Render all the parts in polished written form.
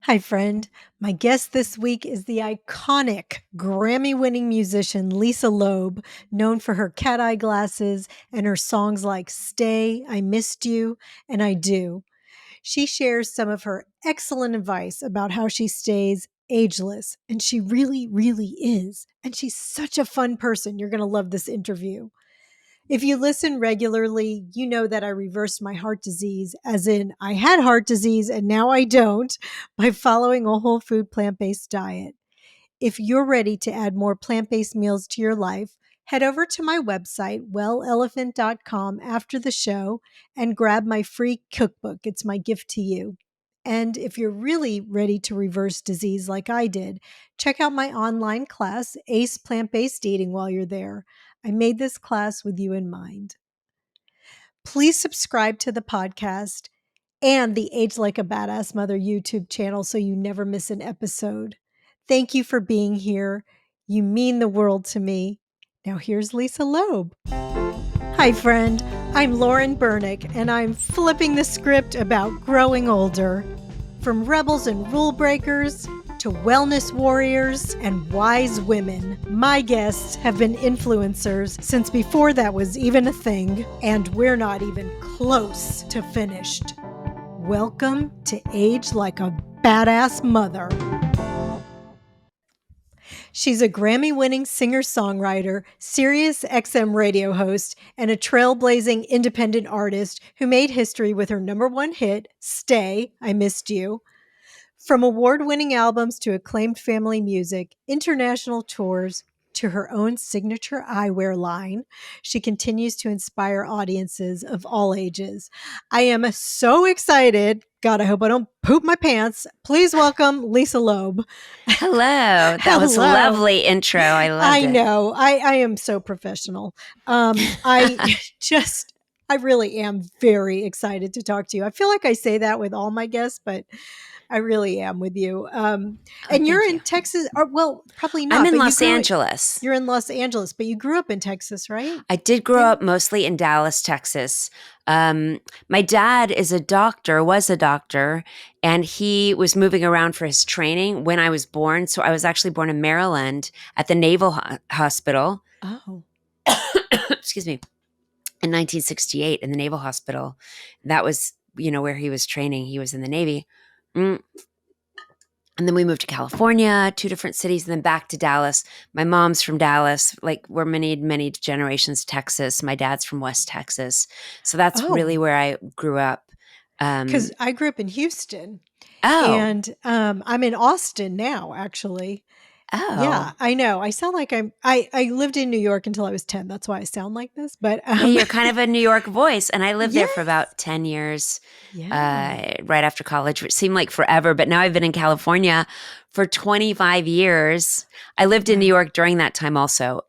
Hi, friend. My guest this week is the iconic Grammy-winning musician Lisa Loeb, known for her cat eye glasses and her songs like Stay, I Missed You, and I Do. She shares some of her excellent advice about how she stays ageless, and she really, really is. And she's such a fun person. You're going to love this interview. If you listen regularly, you know that I reversed my heart disease, as in I had heart disease and now I don't, by following a whole food plant-based diet. If you're ready to add more plant-based meals to your life, head over to my website, wellelephant.com, after the show and grab my free cookbook. It's my gift to you. And if you're really ready to reverse disease like I did, check out my online class, Ace Plant-Based Eating, while you're there. I made this class with you in mind. Please subscribe to the podcast and the Age Like a Badass Mother YouTube channel so you never miss an episode. Thank you for being here. You mean the world to me. Now here's Lisa Loeb. Hi, friend. I'm Lauren Bernick, and I'm flipping the script about growing older. From rebels and rule breakers to wellness warriors and wise women, my guests have been influencers since before that was even a thing, and we're not even close to finished. Welcome to Age Like a Badass Mother. She's a Grammy-winning singer-songwriter, Sirius XM radio host, and a trailblazing independent artist who made history with her #1 hit, Stay, I Missed You. From award-winning albums to acclaimed family music, international tours, to her own signature eyewear line, she continues to inspire audiences of all ages. I am so excited. God, I hope I don't poop my pants. Please welcome Lisa Loeb. Hello. That was a lovely intro. I loved it. I know. I am so professional. I really am very excited to talk to you. I feel like I say that with all my guests, but I really am with you. And you're in Texas, or well, probably not. I'm in Los Angeles. You're in Los Angeles, but you grew up in Texas, right? I did grow up mostly in Dallas, Texas. My dad was a doctor, and he was moving around for his training when I was born. So I was actually born in Maryland at the Naval Hospital. Oh. Excuse me. In 1968 in the Naval Hospital. That was, where he was training. He was in the Navy. And then we moved to California, 2 different cities, and then back to Dallas. My mom's from Dallas. Like, we're many generations Texas. My dad's from West Texas. So that's really where I grew up. Because I grew up in Houston. Oh. And I'm in Austin now, actually. Oh. Yeah, I know. I sound like I lived in New York until I was 10. That's why I sound like this. But yeah, you're kind of a New York voice. And I lived there for about 10 years right after college, which seemed like forever. But now I've been in California for 25 years. I lived in New York during that time also.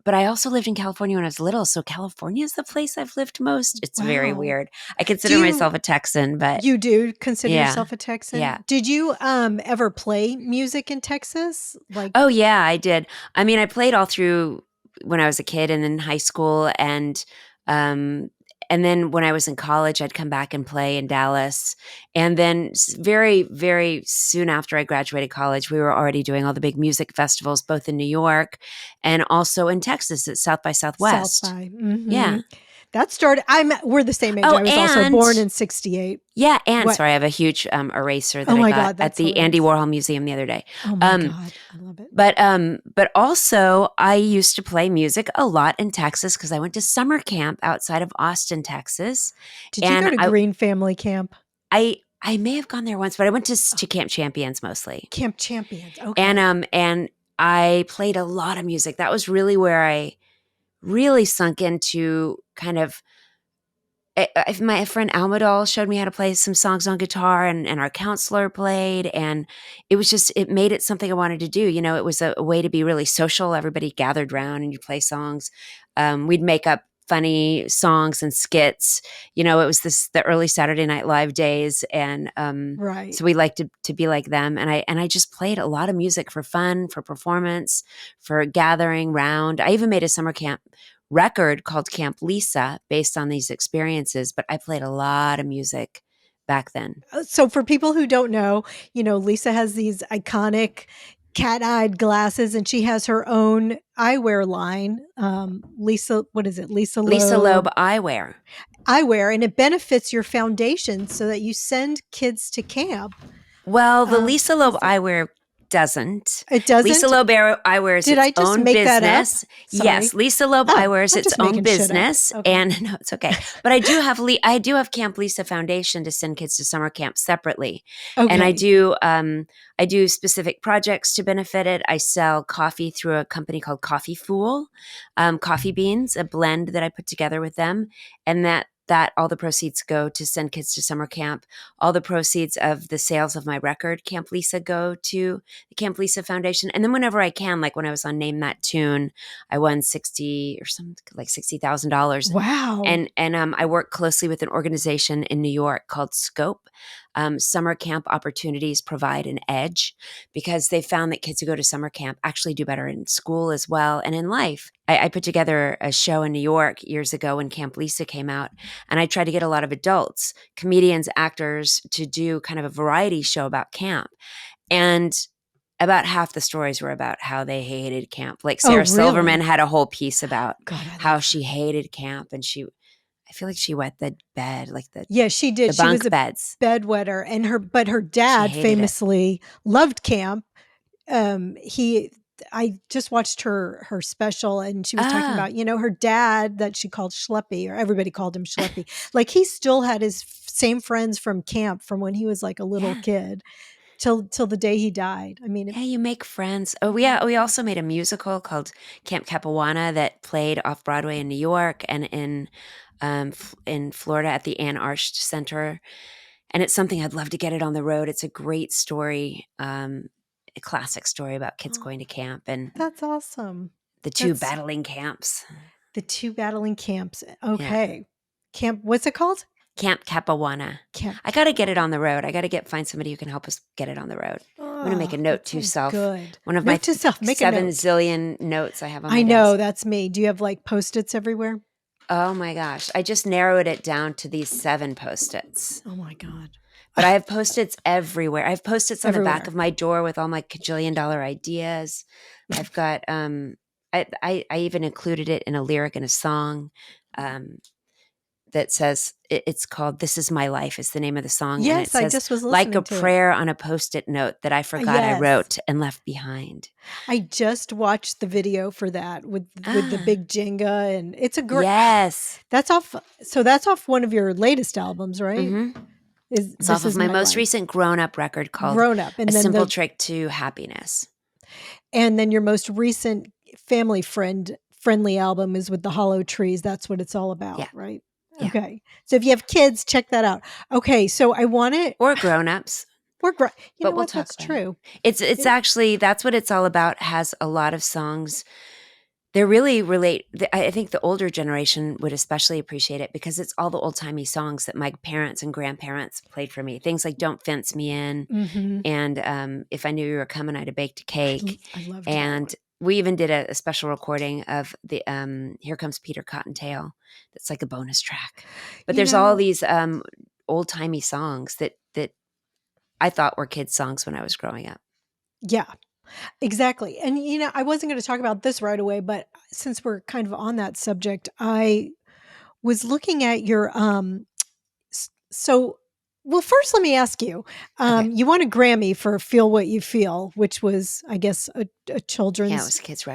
But I also lived in California when I was little. So California is the place I've lived most. It's very weird. I consider myself a Texan, but you do consider yourself a Texan? Yeah. Did you ever play music in Texas? Oh yeah, I did. I mean, I played all through when I was a kid and then high school, and then when I was in college, I'd come back and play in Dallas. And then very, very soon after I graduated college, we were already doing all the big music festivals, both in New York and also in Texas at South by Southwest. South by. Mm-hmm. Yeah. That started, we're the same age. I was also born in 68. Yeah. And sorry, I have a huge eraser that I got at the Andy Warhol Museum the other day. Oh my God. I love it. But also I used to play music a lot in Texas because I went to summer camp outside of Austin, Texas. Did you go to Green Family Camp? I may have gone there once, but I went to Camp Champions mostly. Camp Champions. Okay. And I played a lot of music. That was really where I really sunk into kind of my friend Almadal showed me how to play some songs on guitar, and our counselor played, and it made it something I wanted to do. It was a way to be really social. Everybody gathered around and you play songs. We'd make up funny songs and skits. It was the early Saturday Night Live days. And so we liked to be like them. And I just played a lot of music for fun, for performance, for gathering round. I even made a summer camp record called Camp Lisa based on these experiences, but I played a lot of music back then. So for people who don't know, Lisa has these iconic cat-eyed glasses, and she has her own eyewear line. Lisa, what is it? Lisa Lisa Loeb Loeb eyewear. eyewear, and it benefits your foundation so that you send kids to camp. Well, the Lisa Loeb Is it, eyewear doesn't. it Lisa doesn't? Loeb eyewear is Did its I just own make that up? business. Sorry. Yes, Lisa Loeb Oh, eyewear is I'm its just own making shit up. business, Okay. and no, it's okay. But I do have Camp Lisa Foundation to send kids to summer camp separately, and I do specific projects to benefit it. I sell coffee through a company called Coffee Fool, coffee beans, a blend that I put together with them, and that all the proceeds go to send kids to summer camp. All the proceeds of the sales of my record, Camp Lisa, go to the Camp Lisa Foundation. And then whenever I can, like when I was on Name That Tune, I won $60,000. Wow. And I work closely with an organization in New York called Scope. Summer camp opportunities provide an edge because they found that kids who go to summer camp actually do better in school as well and in life. I put together a show in New York years ago when Camp Lisa came out, and I tried to get a lot of adults, comedians, actors, to do kind of a variety show about camp. And about half the stories were about how they hated camp. Like Sarah Silverman had a whole piece about how she hated camp, and I feel like she wet the bed, like she did. The She bunk was a beds. bedwetter, and her dad famously loved camp. I just watched her special, and she was talking about, her dad that she called Schleppy, or everybody called him Schleppy. Like he still had his same friends from camp from when he was like a little kid till the day he died. I mean, you make friends. Oh yeah, we also made a musical called Camp Capuana that played off Broadway in New York and in Florida at the Ann Arsht Center. And it's something I'd love to get it on the road. It's a great story, a classic story about kids going to camp. And that's awesome. The two battling camps. Okay. Yeah. Camp, what's it called? Camp Capuana. I got to get it on the road. I got to find somebody who can help us get it on the road. I'm going to make a note to self. Good. One of my 7 zillion notes I have on my desk. I know, that's me. Do you have like Post-its everywhere? Oh my gosh. I just narrowed it down to these 7 Post-its. Oh my God. But I have Post-its everywhere. I have Post-its on the back of my door with all my $1,000,000 ideas. I've got, I even included it in a lyric in a song that says, it's called This Is My Life is the name of the song. Yes, and it says, I just was listening like a to prayer on a Post-it note that I forgot I wrote and left behind. I just watched the video for that with the big Jenga, and it's a great. Yes. That's off one of your latest albums, right? Mm-hmm. It's off of my most recent grown-up record called Grown Up, and A then Simple Trick to Happiness. And then your most recent friendly album is with the Hollow Trees. That's what it's all about, right? Yeah. Okay. So if you have kids, check that out. Okay. So I want it. Or grown-ups. But we'll talk that's true. It's actually, that's what it's all about. Has a lot of songs. They really relate. I think the older generation would especially appreciate it because it's all the old-timey songs that my parents and grandparents played for me. Things like Don't Fence Me In and If I Knew You Were Coming, I'd Have Baked a Cake. I loved and that one. We even did a special recording of the Here Comes Peter Cottontail. That's like a bonus track. But there's all these old-timey songs that I thought were kids' songs when I was growing up. Yeah. Exactly. And, I wasn't going to talk about this right away, but since we're kind of on that subject, I was looking at your, well, first let me ask you, you won a Grammy for Feel What You Feel, which was, I guess, a children's. Yeah, it was a kid's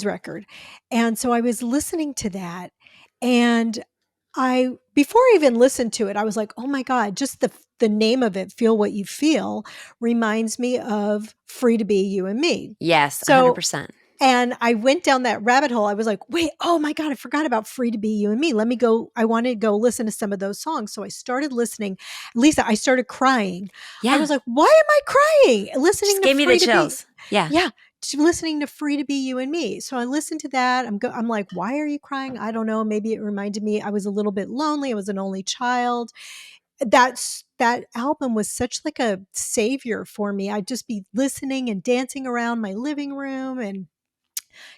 record. And so I was listening to that, and before I even listened to it, I was like, oh my God, just the name of it, Feel What You Feel, reminds me of Free to Be You and Me. Yes, 100%. And I went down that rabbit hole. I was like, wait, oh my God, I forgot about Free to Be You and Me. I wanted to go listen to some of those songs. So I started listening. Lisa, I started crying. Yeah. I was like, why am I crying? Listening just to gave me the chills. Yeah. Yeah. Listening to Free to Be You and Me. So I listened to that. I'm like, why are you crying? I don't know. Maybe it reminded me I was a little bit lonely. I was an only child. That album was such like a savior for me. I'd just be listening and dancing around my living room. And,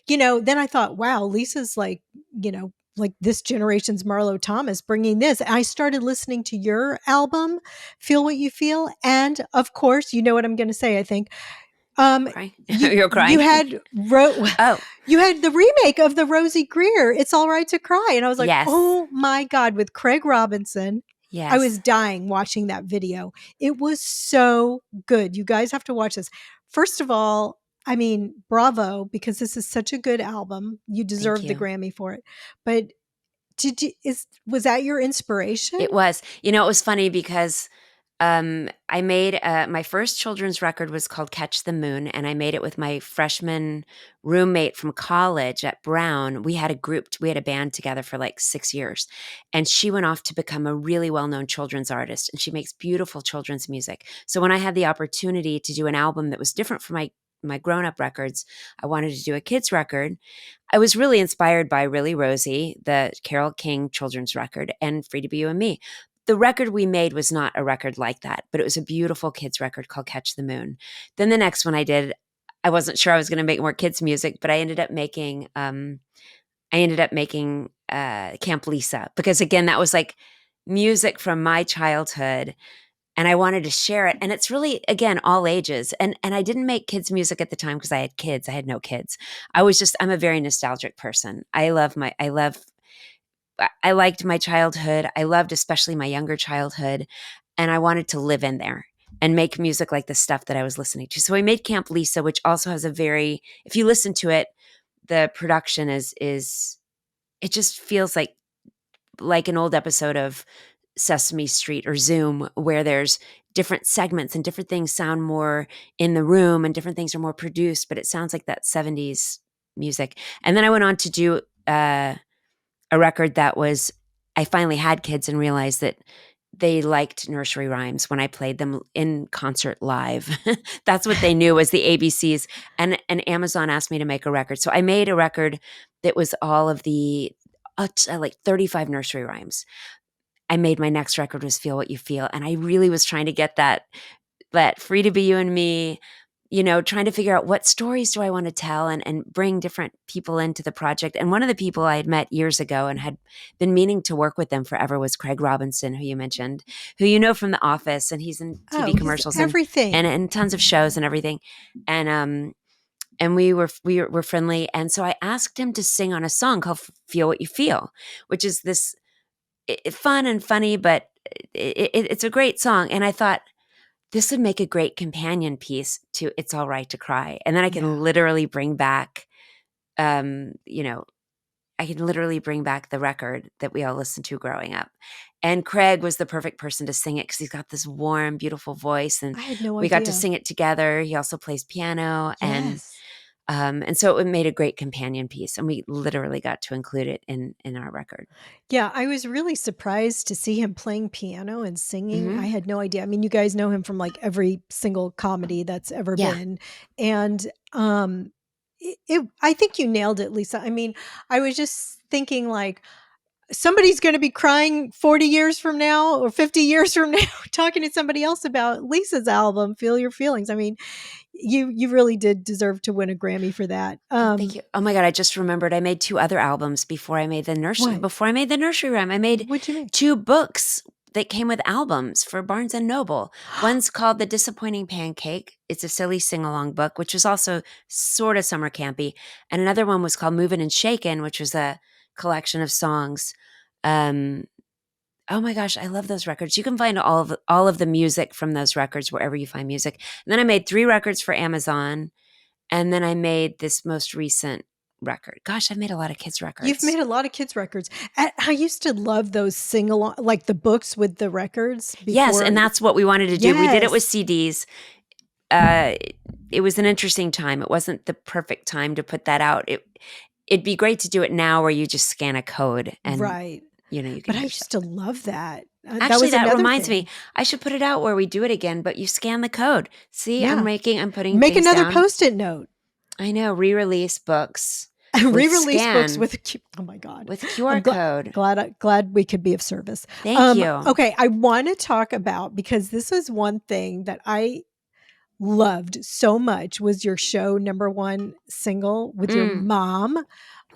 then I thought, wow, Lisa's like, like this generation's Marlo Thomas bringing this. I started listening to your album, Feel What You Feel. And of course, you know what I'm going to say, I think. Crying? You You're you crying? had Oh, you had the remake of the Rosie Greer, It's All Right to Cry. And I was like, yes. oh my God, with Craig Robinson. I was Yes. dying watching that video. It was so good. You guys have to watch this. First of all, I mean, bravo, because this is such a good album. You Thank deserve the you. Grammy for it. But was that your It inspiration? was. It was funny because I made my first children's record was called Catch the Moon, and I made it with my freshman roommate from college at Brown. We had a band together for like 6 years, and she went off to become a really well-known children's artist, and she makes beautiful children's music. So when I had the opportunity to do an album that was different from my grown-up records, I wanted to do a kids record. I was really inspired by Really Rosie, the Carole King children's record, and Free to Be You and Me. The record we made was not a record like that, but it was a beautiful kids record called Catch the Moon. Then the next one I did, I wasn't sure I was going to make more kids music, but I ended up making Camp Lisa, because again, that was like music from my childhood, and I wanted to share it. And it's really, again, all ages. And I didn't make kids music at the time because I had kids. I had no kids. I'm a very nostalgic person. I liked my childhood. I loved especially my younger childhood, and I wanted to live in there and make music like the stuff that I was listening to. So I made Camp Lisa, which also has if you listen to it, the production is it just feels like an old episode of Sesame Street or Zoom, where there's different segments and different things sound more in the room and different things are more produced, but it sounds like that 70s music. And then I went on to do a record that was, I finally had kids and realized that they liked nursery rhymes when I played them in concert live. That's what they knew was the ABCs. And Amazon asked me to make a record. So I made a record that was all of the like 35 nursery rhymes. I made my next record was Feel What You Feel. And I really was trying to get that Free to Be You and Me, trying to figure out what stories do I want to tell, and bring different people into the project. And one of the people I had met years ago and had been meaning to work with them forever was Craig Robinson, who you mentioned, who you know from The Office, and he's in TV Oh, he's commercials and everything. and tons of shows and everything. And we were friendly, and so I asked him to sing on a song called Feel What You Feel, which is this fun and funny, but it's a great song. And I thought, this would make a great companion piece to It's All Right to Cry. And then I Yeah. can literally bring back, you know, I can literally bring back the record that we all listened to growing up. And Craig was the perfect person to sing it because he's got this warm, beautiful voice. And I had no we got to idea. sing it together. He also plays piano. Yes. And so it made a great companion piece. And we literally got to include it in our record. Yeah, I was really surprised to see him playing piano and singing. I Hmm. had no idea. I mean, you guys know him from like every single comedy that's ever Yeah. been. And I think you nailed it, Lisa. I mean, I was just thinking like somebody's going to be crying 40 years from now or 50 years from now talking to somebody else about Lisa's album Feel Your Feelings. I mean, you really did deserve to win a Grammy for that. Oh, thank you. Oh my God, I just remembered I made two other albums What? before I made the nursery rhyme. I made What'd you make? two books that came with albums for Barnes and Noble. One's called The Disappointing Pancake. It's a silly sing-along book, which was also sort of summer campy. And another one was called Movin' and Shakin', which was a collection of songs. Um, oh my gosh, I love those records. You can find all of the music from those records wherever you find music. And then I made 3 records for Amazon. And then I made this most recent record. Gosh, I've made a lot of kids' You've records. made a lot of kids records. I used to love those sing along, like the books with the records Yes, before. and that's what we wanted to do. We did it with Yes, CDs. Uh, it was an interesting time. It wasn't the perfect time to put that out. It'd be great to do it now, where you just scan a code and right. you But can I do stuff. used to love that. That Actually, was that another reminds me, thing. I should put it out where we do it again. But you scan the code. See, Yeah. I'm putting Make things another down. Post-it note. I know, re-release books with Re-release books scan with oh my God. with I'm QR code. glad we could be of service. Thank you. Okay, I want to talk about, because this is one thing that I loved so much, was your show number one single with your Mm, mom.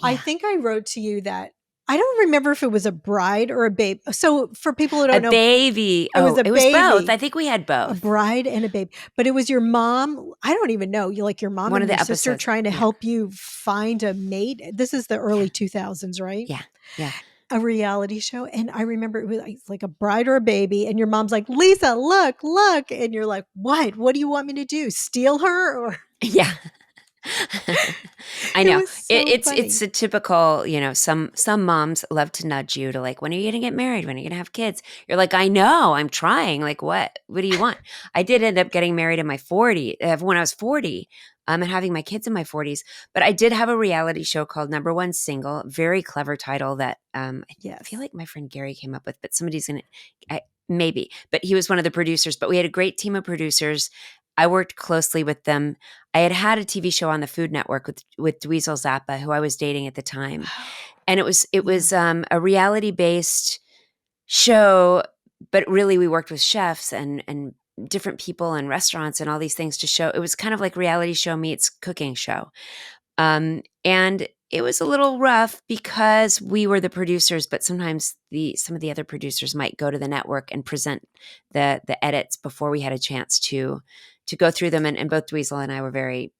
I yeah. think I wrote to you that I don't remember if it was a bride or a babe. So for people who A don't know, baby. it was Oh, a it was both. baby, I think we had a both. bride and a babe. But it was your mom. I don't even know. You like your mom One and of your the sister episodes. trying to Yeah. help you find a mate. This is the Yeah. early 2000s, right? Yeah. Yeah. A reality show. And I remember it was like a bride or a baby. And your mom's like, Lisa, look, look. And you're like, what? What do you want me to do? Steal her? Or Yeah. I it know. was so It's funny. a typical, some moms love to nudge you to like, when are you gonna get married? When are you gonna have kids? You're like, I know, I'm trying. Like, what do you want? I did end up getting married in my 40s, when I was 40, and having my kids in my 40s. But I did have a reality show called Number One Single, very clever title that I feel Yes. like my friend Gary came up with, but somebody's gonna maybe, but he was one of the producers. But we had a great team of producers. I worked closely with them. I had a TV show on the Food Network with Dweezil Zappa, who I was dating at the time, and it Yeah. was a reality based show, but really we worked with chefs and different people and restaurants and all these things to show. It was kind of like reality show meets cooking show, and it was a little rough because we were the producers, but sometimes some of the other producers might go to the network and present the edits before we had a chance to go through them. And both Dweezil and I were very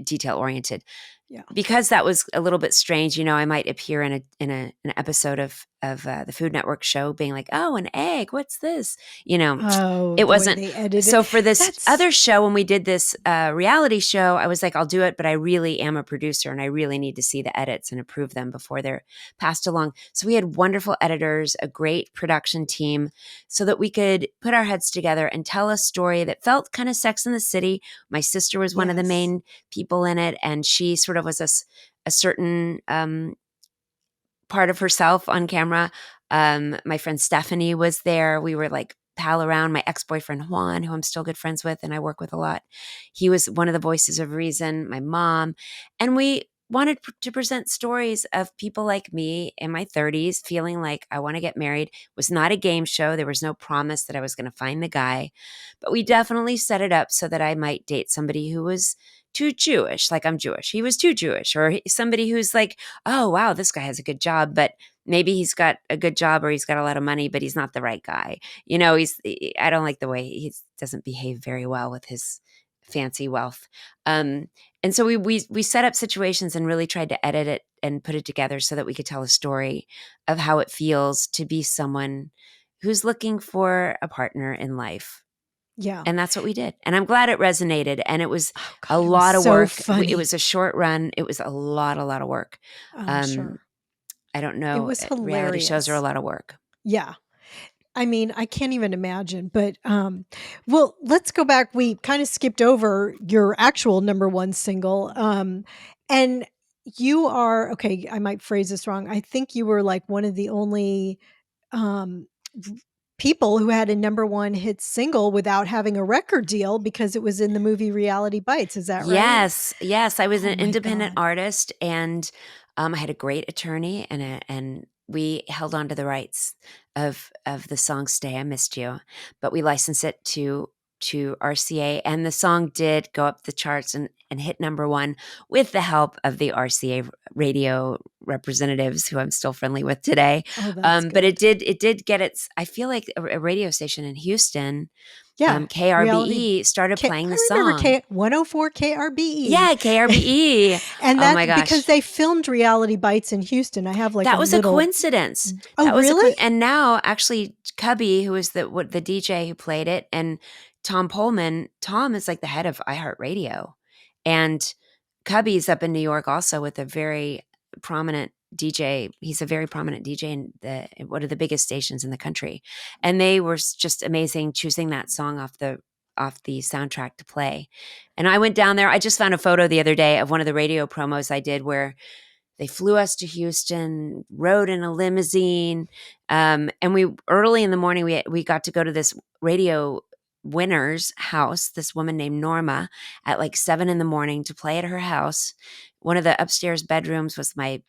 detail oriented. Yeah. Because that was a little bit strange, I might appear in an episode of the Food Network show being like, "Oh, an egg, what's this?" Oh, It the way wasn't. they edited it. So for this That's other show, when we did this reality show, I was like, "I'll do it," but I really am a producer, and I really need to see the edits and approve them before they're passed along. So we had wonderful editors, a great production team, so that we could put our heads together and tell a story that felt kind of Sex in the City. My sister was one of the yes. main people in it, and she sort of was a certain part of herself on camera. My friend Stephanie was there. We were like pal around. My ex-boyfriend Juan, who I'm still good friends with and I work with a lot, he was one of the voices of reason. My mom, and we wanted to present stories of people like me in my 30s feeling like I want to get married. It was not a game show. There was no promise that I was going to find the guy, but we definitely set it up so that I might date somebody who was too Jewish, like I'm Jewish. He was too Jewish, or somebody who's like, oh, wow, this guy has a good job, but maybe he's got a good job or he's got a lot of money, but he's not the right guy. I don't like the way he doesn't behave very well with his fancy wealth. And so we set up situations and really tried to edit it and put it together so that we could tell a story of how it feels to be someone who's looking for a partner in life. Yeah. And that's what we did. And I'm glad it resonated. And it was Oh a God, it was lot of so work. It funny. was a short run. It was a lot of work. I'm Um, sure. I don't It know. was Reality shows are a hilarious. lot of work. Yeah. I mean, I can't even imagine, but well, let's go back. We kind of skipped over your actual number one single. And you are okay, I might phrase this wrong. I think you were like one of the only um people who had a number one hit single without having a record deal because it was in the movie Reality Bites. Is that right? Yes, yes. I was Oh an my independent God. artist, and I had a great attorney, and we held on to the rights of the song "Stay I Missed You," but we licensed it to RCA, and the song did go up the charts and hit number one with the help of the RCA radio representatives, who I'm still friendly with today. Oh, that's But good. it did get its. I feel like a radio station in Houston, Yeah. Reality. KRBE, started playing the I remember song. 104 KRBE. Yeah, KRBE. And Oh my that's because gosh. they filmed Reality Bites in Houston. I have like a That was a little. coincidence. Oh, That was a really? and now actually Cubby, who was the DJ who played it, and Tom Pullman, Tom is like the head of iHeartRadio. And Cubby's up in New York also with a very prominent DJ. He's a very prominent DJ in one of the biggest stations in the country. And they were just amazing choosing that song off the soundtrack to play. And I went down there. I just found a photo the other day of one of the radio promos I did where they flew us to Houston, rode in a limousine, and we early in the morning we got to go to this radio winner's house. This woman named Norma at like 7 a.m. to play at her house. One of the upstairs bedrooms was my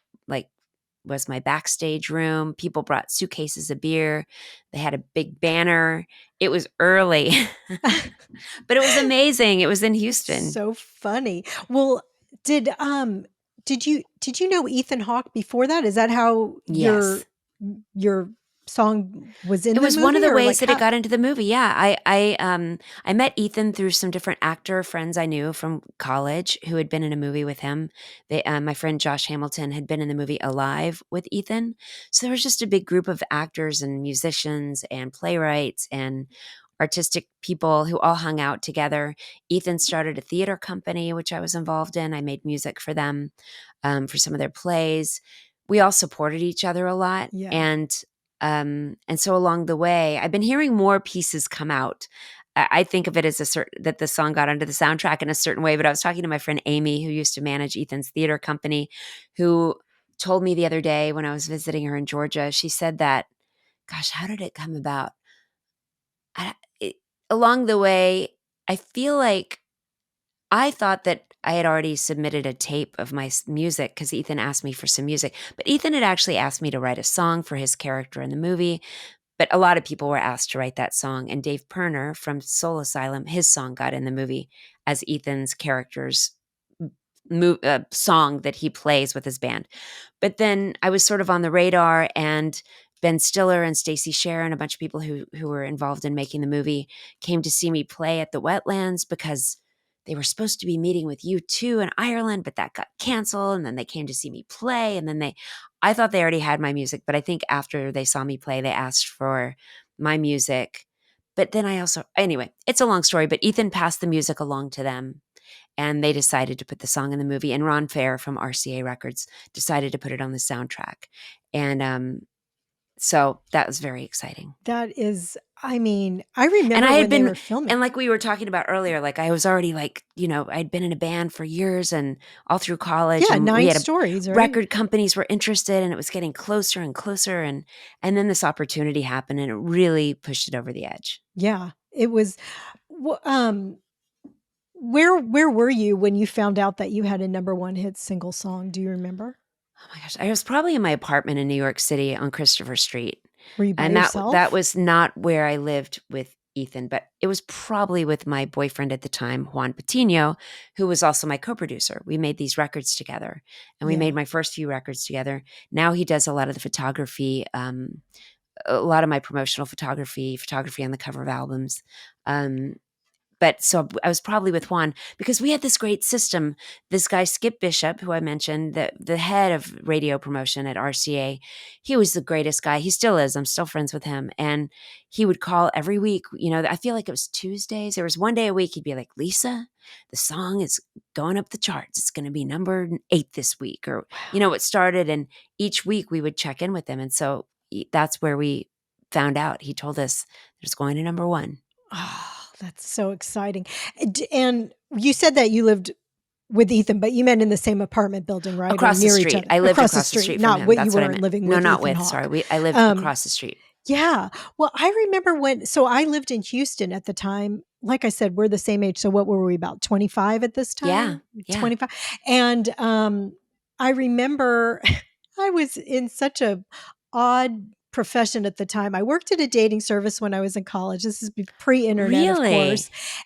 backstage room. People brought suitcases of beer. They had a big banner. It was early, but it was amazing. It was in Houston. So funny. Well, did did you know Ethan Hawke before that? Is that how Yes. your song was in It the was one of movie, the or ways like that it how? got into the movie. Yeah, I met Ethan through some different actor friends I knew from college who had been in a movie with him. My friend Josh Hamilton had been in the movie Alive with Ethan, so there was just a big group of actors and musicians and playwrights and artistic people who all hung out together. Ethan started a theater company, which I was involved in. I made music for them, for some of their plays. We all supported each other a lot, Yeah. and so along the way, I've been hearing more pieces come out. I think of it as that the song got onto the soundtrack in a certain way. But I was talking to my friend Amy, who used to manage Ethan's theater company, who told me the other day when I was visiting her in Georgia. She said that, "Gosh, how did it come about?" I, it, Along the way, I feel like I thought that I had already submitted a tape of my music because Ethan asked me for some music. But Ethan had actually asked me to write a song for his character in the movie. But a lot of people were asked to write that song. And Dave Pirner from Soul Asylum, his song got in the movie as Ethan's character's song that he plays with his band. But then I was sort of on the radar, and Ben Stiller and Stacey Sher and a bunch of people who were involved in making the movie came to see me play at the Wetlands because they were supposed to be meeting with U2 in Ireland, but that got canceled. And then they came to see me play. And then I thought they already had my music, but I think after they saw me play, they asked for my music. But then anyway, it's a long story, but Ethan passed the music along to them, and they decided to put the song in the movie. And Ron Fair from RCA Records decided to put it on the soundtrack. And so that was very exciting. That is, I mean, I And remember I had when they been, were filming. and like we were talking about earlier, like I was already like, I'd been in a band for years and all through college, Yeah, and we 9 had stories, right? record companies were interested, and it was getting closer and closer. And then this opportunity happened, and it really pushed it over the edge. Yeah, it was where were you when you found out that you had a number 1 hit single song? Do you remember? Oh my gosh. I was probably in my apartment in New York City on Christopher Street. Were you by And that yourself? was not where I lived with Ethan, but it was probably with my boyfriend at the time, Juan Patino, who was also my co-producer. We made these records together, and we Yeah. made my first few records together. Now he does a lot of the photography, a lot of my promotional photography on the cover of albums. But so I was probably with Juan because we had this great system. This guy, Skip Bishop, who I mentioned, the head of radio promotion at RCA, he was the greatest guy. He still is. I'm still friends with him. And he would call every week. I feel like it was Tuesdays. There was one day a week he'd be like, "Lisa, the song is going up the charts. It's going to be number 8 this week." Or, it started. And each week we would check in with him. And so that's where we found out. He told us it's going to number 1. Oh, that's so exciting. And you said that you lived with Ethan, but you meant in the same apartment building, right? Or Across the near each street. other? I lived Across the across the street, street from not him. what you That's what I weren't meant. living No, with not Ethan with. Hawke. Sorry. I lived Um, across the street. yeah. Well, I remember so I lived in Houston at the time. Like I said, we're the same age. So what were we, about 25 at this Yeah. time? Yeah. 25. And I remember I was in such a odd profession at the time. I worked at a dating service when I was in college. This is pre-internet, of course. Really?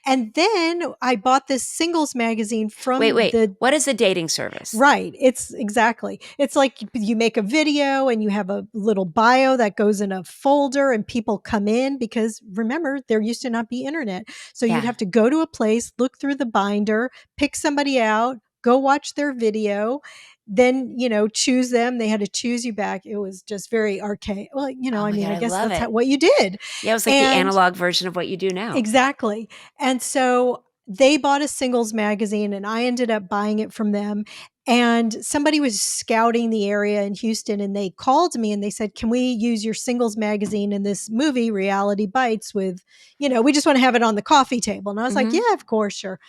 And then I bought this singles magazine from Wait. the What is a dating service? right. It's exactly. It's like you make a video and you have a little bio that goes in a folder and people come in because remember, there used to not be internet. So you'd Yeah. have to go to a place, look through the binder, pick somebody out, go watch their video, then, choose them. They had to choose you back. It was just very archaic. Well, Oh I my mean, God. I I guess love that's it. what you did. Yeah. It was like the And analog version of what you do now. exactly. And so they bought a singles magazine and I ended up buying it from them. And somebody was scouting the area in Houston and they called me and they said, "Can we use your singles magazine in this movie, Reality Bites, with, we just want to have it on the coffee table." And I was like, Mm-hmm. "Yeah, of course, sure."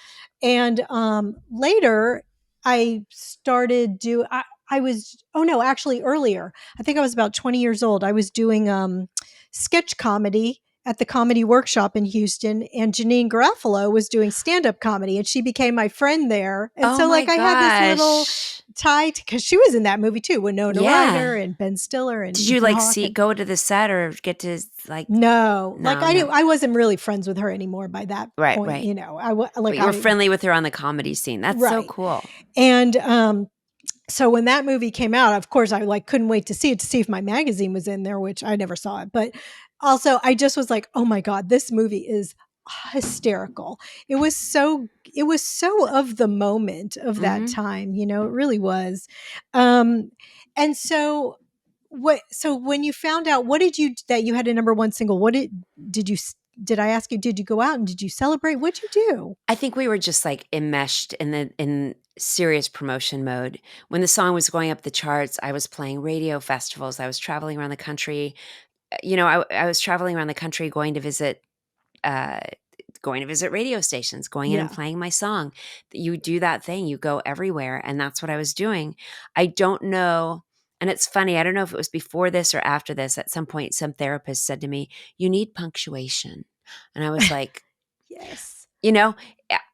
And later I started I was, oh no, actually earlier. I think I was about 20 years old. I was doing sketch comedy at the Comedy Workshop in Houston, and Janine Garofalo was doing stand-up comedy, and she became my friend there. And Oh so, my like, I had this little gosh. tie because she was in that movie too, Winona Ryder Yeah. and Ben Stiller and Did you Ethan like Hawke. And go to the set or get to like, no, like no. I wasn't really friends with her anymore by that Right. point. Right. Like But you were I friendly with her on the comedy scene. That's so right. cool. And So when that movie came out, of course, I like couldn't wait to see it, to see if my magazine was in there, which I never saw it. But also, I just was like, oh my God, this movie is hysterical. It was so of the moment of that Mhm. time, you know, it really was. Um, and so so when you found out, what did you, that you had a number one single, did you, did I ask you, did you go out and did you celebrate? What'd you do? I think we were just, like, enmeshed in serious promotion mode. When the song was going up the charts, I was playing radio festivals, I was traveling around the country. I was traveling around the country uh, going to visit radio stations, going in and Yeah. playing my song. You do that thing, you go everywhere, and that's what I was doing. I don't know, and it's funny, I don't know if it was before this or after this. At some point, some therapist said to me, "You need punctuation." And I was like, Yes. you know,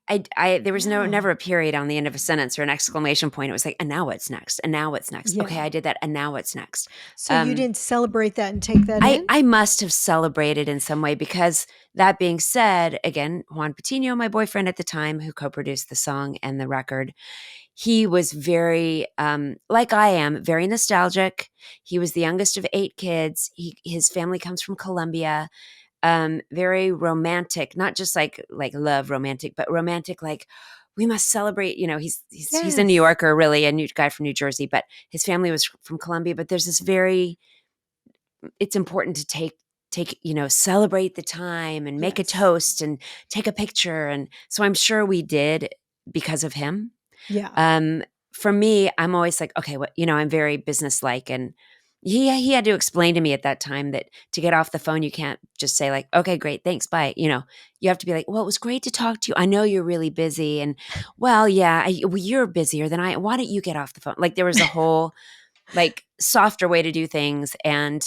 there was Yeah. never a period on the end of a sentence or an exclamation point. It was like, "And now what's next? And now what's next? Okay, Yeah. I did that, and now what's next?" So you Um, didn't celebrate that and take that I in? I must have celebrated in some way because, that being said, again, Juan Patino, my boyfriend at the time, who co-produced the song and the record, he was very, like I am, very nostalgic. He was the youngest of 8 kids. His family comes from Colombia. Very romantic, not just like love romantic, but romantic like, we must celebrate. He's a New Yes. Yorker, really, a new guy from New Jersey, but his family was from Colombia. But there's this very, it's important to celebrate the time and make a Yes. toast and take a picture. And so I'm sure we did because of him. Yeah. Um, for me, I'm always like, okay, I'm very businesslike, and he had to explain to me at that time that to get off the phone, you can't just say like, okay, great, thanks, bye. You have to be like, well, it was great to talk to you. I know you're really busy, and well, yeah, well, you're busier than I. Why don't you get off the phone? Like there was a whole like softer way to do things, and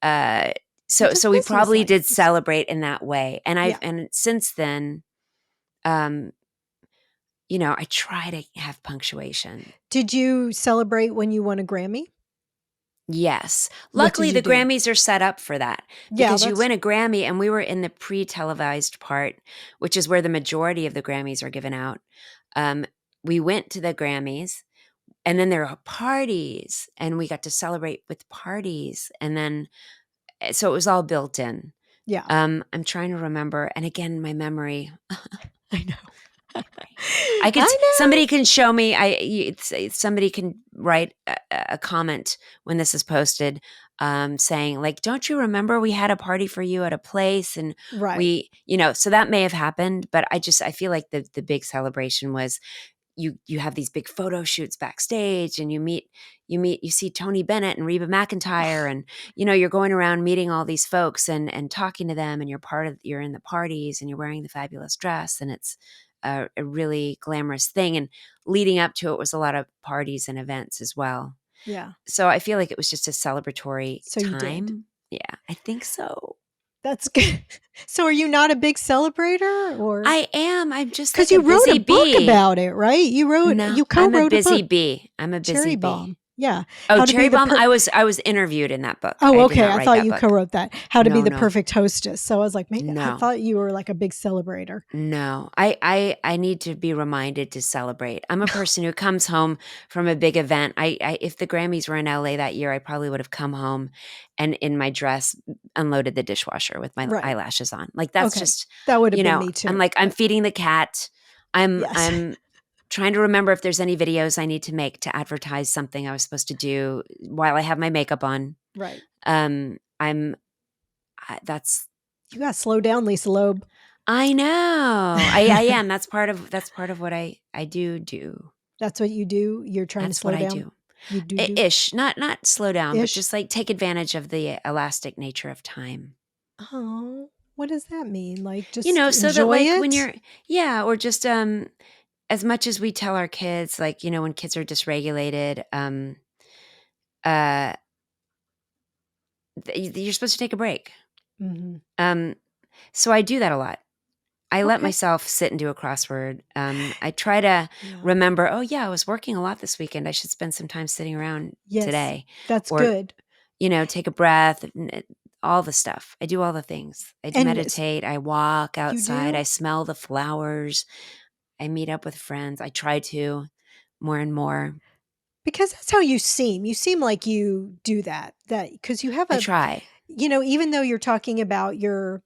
uh, so Just we business probably like. did celebrate in that way. And Yeah. since then, um, I try to have punctuation. Did you celebrate when you won a Grammy? Yes. What did Luckily, you the do? Grammys are set up for that Yeah, because you that's win a Grammy, and we were in the pre-televised part, which is where the majority of the Grammys are given out. Um, we went to the Grammys, and then there are parties, and we got to celebrate with parties. And then, so it was all built in. yeah. I'm trying to remember. And again, my memory, I know. I I somebody can show me. Somebody can write a comment when this is posted, saying like, "Don't you remember we had a party for you at a place?" And know. Right. so that may have happened, but I feel like the big celebration was you have these big photo shoots backstage, and you see Tony Bennett and Reba McEntire, and you're going around meeting all these folks and talking to them, and you're in the parties, and you're wearing the fabulous dress, and it's a really glamorous thing. And leading up to it was a lot of parties and events as well. Yeah. So I feel like it was just a celebratory So you did. time. Yeah, I think so. That's good. So are you not a big celebrator, or I am. I'm just because like a you wrote a busy book bee. about it, right? No, You I'm a co-wrote a busy book, bee. I'm a busy Cherry bee. Bomb. Yeah. Oh, How to be Cherry the Bomb. I was interviewed in that book. Oh, I did okay. not I write thought that you book. co-wrote that. How to be No, the no, perfect hostess. So I was like, man, I no, thought you were like a big celebrator. no. I need to be reminded to celebrate. I'm a person who comes home from a big event. If the Grammys were in LA that year, I probably would have come home and in my dress unloaded the dishwasher with my Right. eyelashes on. Like that's Okay. just, That would have been me I'm too. like, I'm But feeding the cat. I'm yes. I'm trying to remember if there's any videos I need to make to advertise something I was supposed to do while I have my makeup on. Right. I'm that's You got to slow down, Lisa Loeb. I know. I am. That's part of what I do. That's what you do. You're trying to That's what slow I down. do. You do Ish. Not slow down, but ish. just like take advantage of the elastic nature of time. Oh, what does that mean? Like just So that enjoy like when it? you're yeah, or just as much as we tell our kids, like, when kids are dysregulated, uh you're supposed to take a break. Hmm. Um so I do that a lot. I let Okay. myself sit and do a crossword. I try to Yeah. remember, oh, yeah, I was working a lot this weekend. I should spend some time sitting around Yes. today. That's Or, good. take a breath, all the stuff. I do all the things. I And meditate. I walk you outside. I do? smell the flowers. I meet up with friends. I try to more and more. Because that's how you seem. You seem like you do that because you have I a, try. even though you're talking about your,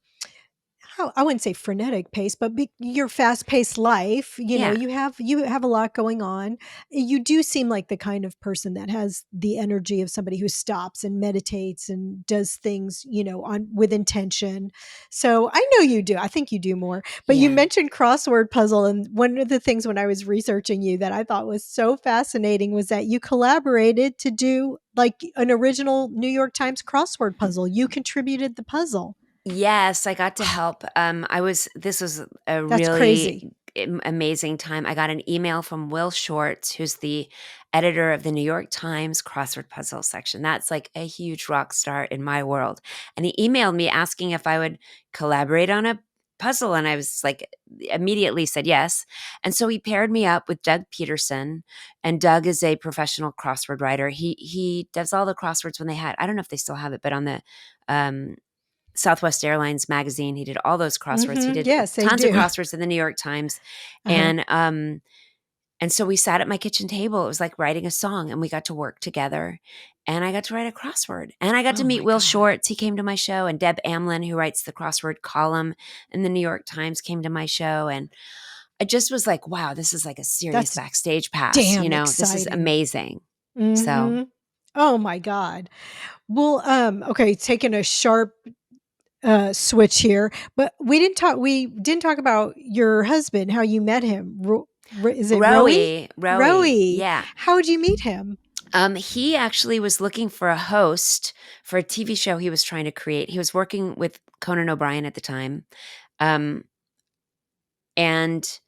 how I wouldn't say frenetic pace, but your fast paced life, Yeah. you have a lot going on. You do seem like the kind of person that has the energy of somebody who stops and meditates and does things, on with intention. So I know you do. I think you do more. But you Yeah. mentioned crossword puzzle, and one of the things when I was researching you that I thought was so fascinating was that you collaborated to do like an original New York Times crossword puzzle. You contributed the puzzle. Yes, I got to help. This was a That's really crazy. amazing time. I got an email from Will Shorts, who's the editor of the New York Times crossword puzzle section. That's like a huge rock star in my world. And he emailed me asking if I would collaborate on a puzzle. And I was like, immediately said yes. And so he paired me up with Doug Peterson. And Doug is a professional crossword writer. He does all the crosswords when they had, I don't know if they still have it, but on the Southwest Airlines magazine. He did all those crosswords. He did Yes, they tons of do. crosswords in the New York Times. Uh-huh. And so we sat at my kitchen table. It was like writing a song, and we got to work together. And I got to write a crossword. And I got to Oh meet my Will god. Shorts. He came to my show, and Deb Amlin, who writes the crossword column in the New York Times, came to my show. And I just was like, wow, this is like a serious That's backstage pass. damn This is exciting. amazing. So Mhm. Oh my god. Well, okay, taking a sharp switch here, but we didn't talk about your husband, how you met him. Is it Roey? Rowie, Roey. yeah. How'd you meet him? He actually was looking for a host for a TV show he was trying to create. He was working with Conan O'Brien at the time. Um, and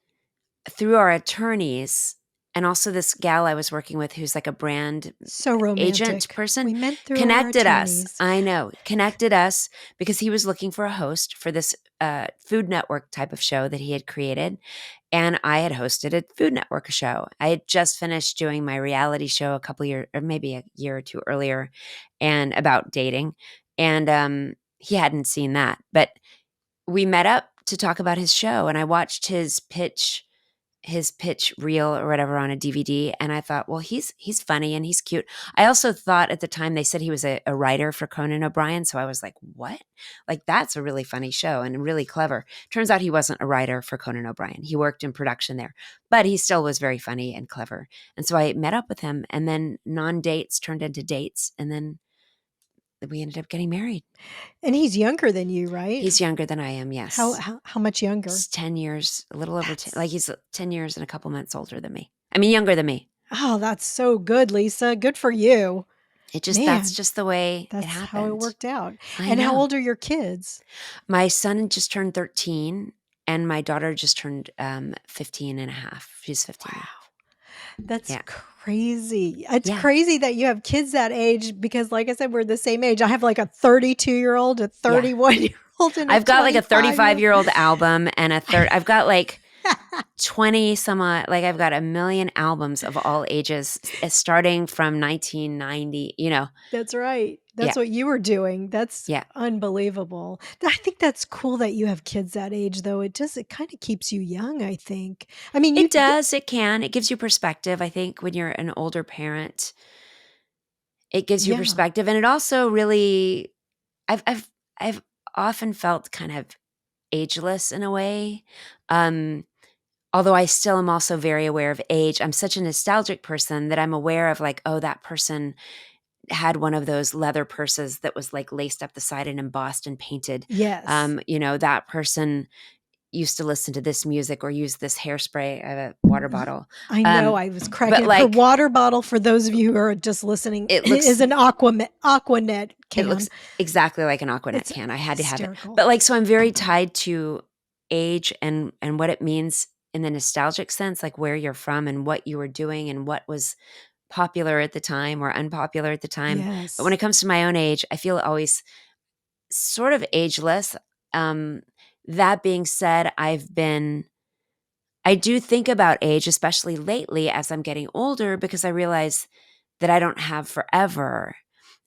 through our attorneys, and also this gal I was working with who's like a brand So agent romantic. person, We met through our connected us. attorneys. I know, connected us because he was looking for a host for this Food Network type of show that he had created. And I had hosted a Food Network show. I had just finished doing my reality show a couple years, or maybe a year or two earlier, and about dating. And he hadn't seen that. But we met up to talk about his show, and I watched his pitch reel or whatever on a DVD, and I thought, well, he's funny and he's cute. I also thought at the time they said he was a writer for Conan O'Brien, so I was like, what? Like, that's a really funny show and really clever. Turns out he wasn't a writer for Conan O'Brien. He worked in production there, but he still was very funny and clever. And so I met up with him, and then non-dates turned into dates, and then we ended up getting married. And he's younger than you, right? He's younger than I am, How yes. how, how much younger? It's 10 years, a little over 10, That's like he's 10 years and a couple months older than me. I mean, younger than me. Oh, that's so good, Lisa. Good for you. That's Man, just the way it that's how it happened. worked out. I And how know. old are your kids? My son just turned 13, and my daughter just turned 15 and a half. She's 15 and a half. That's Yeah. crazy. It's Yeah. crazy that you have kids that age because, like I said, we're the same age. I have like a 32-year-old, a Yeah. 31-year-old, and a I've got like a 25-year-old. 35-year-old album and I've got like 20 some odd, like I've got a million albums of all ages starting from 1990, That's right. That's Yeah. what you were doing. That's Yeah. unbelievable. I think that's cool that you have kids that age, though. It kind of keeps you young, I think. I mean, It does. It can. It gives you perspective. I think when you're an older parent, it gives you yeah. perspective, and it also really, I've often felt kind of ageless in a way. Um, Although I still am also very aware of age. I'm such a nostalgic person that I'm aware of like, oh, that person had one of those leather purses that was like laced up the side and embossed and painted. Yes. That person used to listen to this music or use this hairspray at a water Y bottle. I know, Um, I was but cracking her like water bottle, for those of you who are just listening, it is looks an Aquanet It can. looks exactly like an Aquanet It's can. I had to have it. hysterical. But like, so I'm very tied to age and what it means in the nostalgic sense, like where you're from and what you were doing and what was popular at the time or unpopular at the time. But when Yes. it comes to my own age, I feel always sort of ageless. Um, that being said, I do think about age, especially lately as I'm getting older, because I realize that I don't have forever.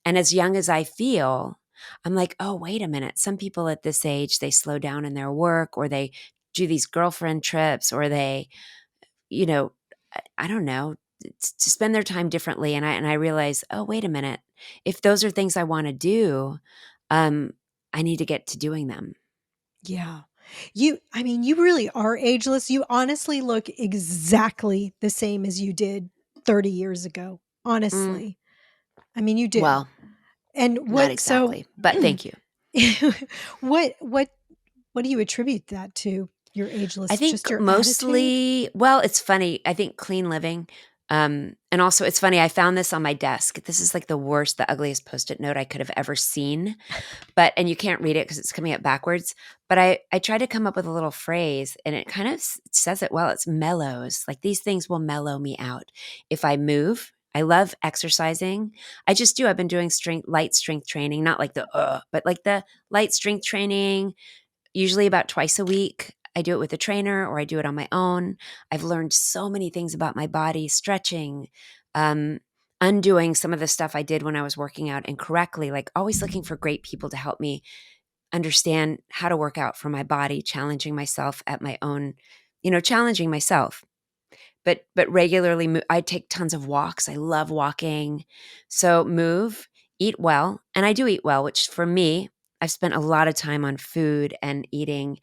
And as young as I feel, I'm like, oh, wait a minute. Some people at this age, they slow down in their work or they do these girlfriend trips or they, you know, I don't know, to spend their time differently. And I realize, oh, wait a minute. If those are things I want to do, um, I need to get to doing them. Yeah. I mean, you really are ageless. You honestly look exactly the same as you did 30 years ago. Mm, Honestly. I mean, you do. well, And not what so exactly, but thank you. what what what do you attribute that to? Your I ageless, think just your attitude? mostly, well, it's funny. I think clean living. And also, it's funny. I found this on my desk. This is like the worst, the ugliest post it note I could have ever seen. And you can't read it because it's coming up backwards. But I tried to come up with a little phrase and it kind of says it well. It's mellows. Like these things will mellow me out. If I move, I love exercising. I just do. I've been doing light strength training, not like but like the light strength training, usually about twice a week. I do it with a trainer or I do it on my own. I've learned so many things about my body, stretching, um, undoing some of the stuff I did when I was working out incorrectly, like always looking for great people to help me understand how to work out for my body, challenging myself at my own, challenging myself. But regularly, I take tons of walks. I love walking. So move, eat well, and I do eat well, which for me, I've spent a lot of time on food and eating.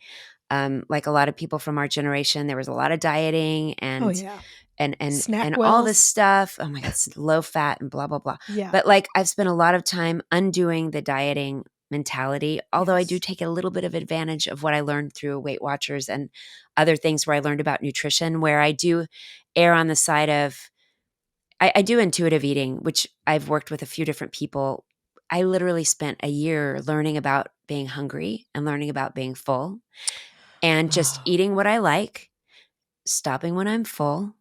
Like a lot of people from our generation, there was a lot of dieting Oh and yeah. and and Snack and all this wells. stuff. Oh my God, it's low fat and blah blah blah. Yeah. But like I've spent a lot of time undoing the dieting mentality. Although I do Yes. take a little bit of advantage of what I learned through Weight Watchers and other things where I learned about nutrition, where I do err on the side of I do intuitive eating, which I've worked with a few different people. I literally spent a year learning about being hungry and learning about being full and just Oh, eating what I like, stopping when I'm full.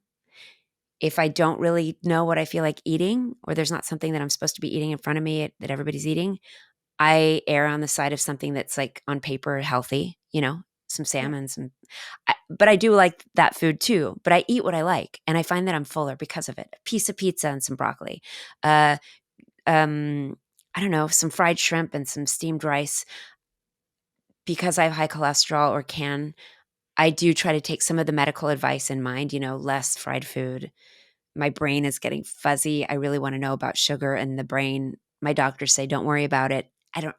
If I don't really know what I feel like eating, or there's not something that I'm supposed to be eating in front of me that everybody's eating, I err on the side of something that's like on paper healthy, some right. salmon, but I do like that food too. But I eat what I like, and I find that I'm fuller because of it. A piece of pizza and some broccoli, uh, I don't know, some fried shrimp and some steamed rice. Because I have high cholesterol or I do try to take some of the medical advice in mind, less fried food. My brain is getting fuzzy. I really want to know about sugar and the brain. My doctors say, don't worry about it. I don't,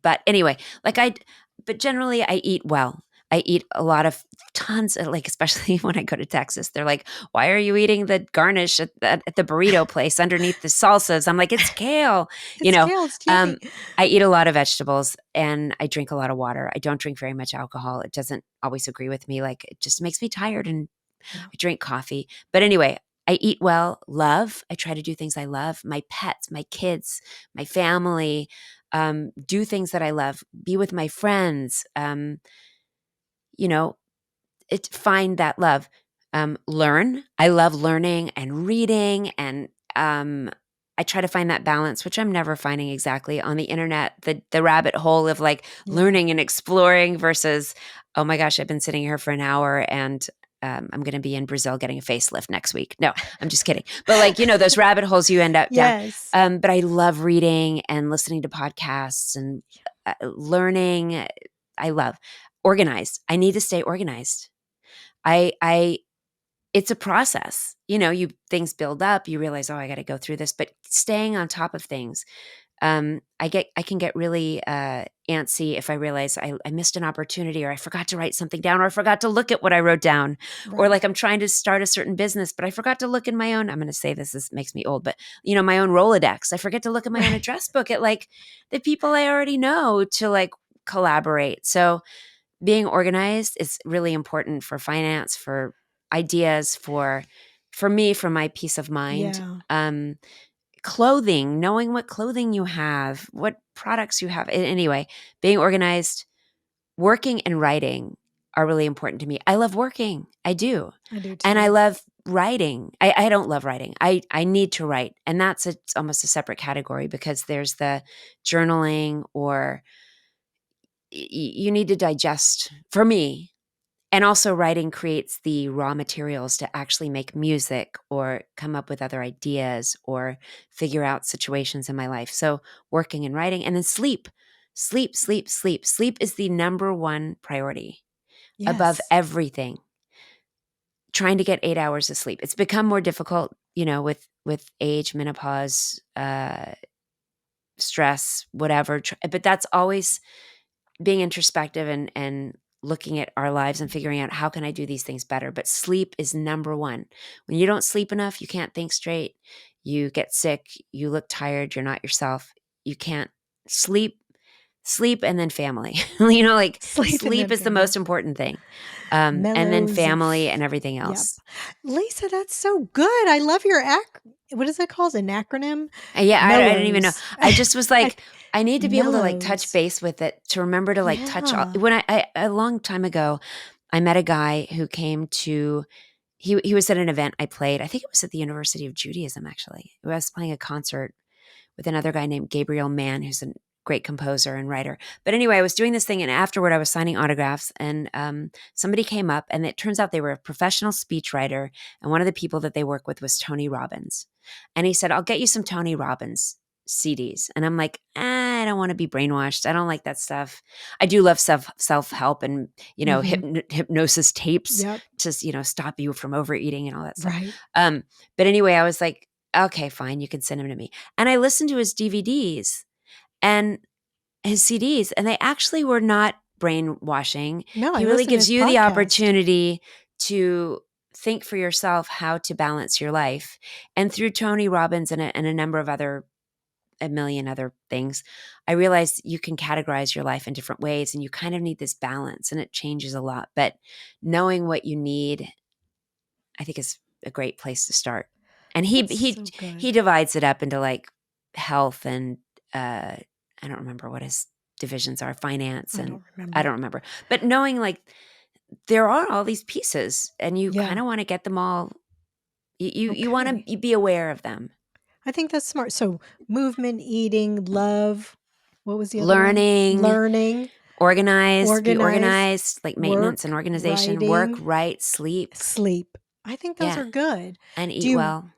but anyway, but generally I eat well. I eat a lot of tons of like, especially when I go to Texas, they're like, why are you eating the garnish at the burrito place underneath the salsas? I'm like, it's kale, you It's know, kale, it's um, yummy. I eat a lot of vegetables and I drink a lot of water. I don't drink very much alcohol. It doesn't always agree with me. Like it just makes me tired and Yeah. I drink coffee. But anyway, I eat well, love. I try to do things I love. My pets, my kids, my family, do things that I love, be with my friends, you know, find that love. Learn. I love learning and reading. And I try to find that balance, which I'm never finding exactly on the internet, the rabbit hole of like Yeah. learning and exploring versus, oh my gosh, I've been sitting here for an hour and I'm going to be in Brazil getting a facelift next week. No, I'm just kidding. But like, those rabbit holes you end up down. Yes. But I love reading and listening to podcasts and learning. I love organized. I need to stay organized. I it's a process. You things build up, you realize, oh, I got to go through this, but staying on top of things. I can get really antsy if I realize I missed an opportunity or I forgot to write something down or I forgot to look at what I wrote down or Right. like I'm trying to start a certain business, but I forgot to look in my own, I'm going to say this makes me old, but my own Rolodex. I forget to look at my own Right. address book at like the people I already know to like collaborate. So being organized is really important for finance, for ideas, for me, for my peace of mind. Yeah. Clothing, knowing what clothing you have, what products you have. Anyway, being organized, working and writing are really important to me. I love working. I do. I do And I too. love writing. I don't love writing. I need to write. And it's almost a separate category because there's the journaling or you need to digest for me. And also writing creates the raw materials to actually make music or come up with other ideas or figure out situations in my life. So working and writing and then sleep. Sleep, sleep, sleep. Sleep is the number one priority above Yes. everything. Trying to get 8 hours of sleep. It's become more difficult, with age, menopause, stress, whatever. But that's always being introspective and looking at our lives and figuring out how can I do these things better. But sleep is number one. When you don't sleep enough, you can't think straight. You get sick. You look tired. You're not yourself. You can't sleep. Sleep and then family. Like Sleep and sleep then is the family. most important thing. And then Mellows of family and everything Yep. else. Lisa, that's so good. I love your what is it called? An acronym? Yeah, I don't even know. Mellows. I just was I like, I need to be able to like touch mellows. base with it, to remember to like touch all. Yeah. When a long time ago, I met a guy who came to, he was at an event I played. I think it was at the University of Judaism, actually. I was playing a concert with another guy named Gabriel Mann, who's a great composer and writer. But anyway, I was doing this thing, and afterward I was signing autographs, and somebody came up, and it turns out they were a professional speechwriter, and one of the people that they work with was Tony Robbins. And he said, I'll get you some Tony Robbins CDs. And I'm like, I don't want to be brainwashed. I don't like that stuff. I do love self-help and, hypnosis tapes Yep. to, stop you from overeating and all that stuff. Right. But anyway, I was like, okay, fine, you can send them to me. And I listened to his DVDs and his CDs, and they actually were not brainwashing. No, I He really listen to gives his you the podcast. opportunity to think for yourself how to balance your life. And through Tony Robbins and a number of a million other things, I realized you can categorize your life in different ways, and you kind of need this balance, and it changes a lot. But knowing what you need, I think, is a great place to start. And That's so he good. divides it up into like health and I don't remember what his divisions are, finance, I and don't remember. I don't remember. But knowing like there are all these pieces, and you Yeah. kind of want to get them all. You want Okay. to be aware of them. I think that's smart. So movement, eating, love. What was the other one? Learning, Learning, be organize, organized, like maintenance and work, organization, work, writing, write, sleep. sleep. I think those Yeah, are good. and Do eat you well.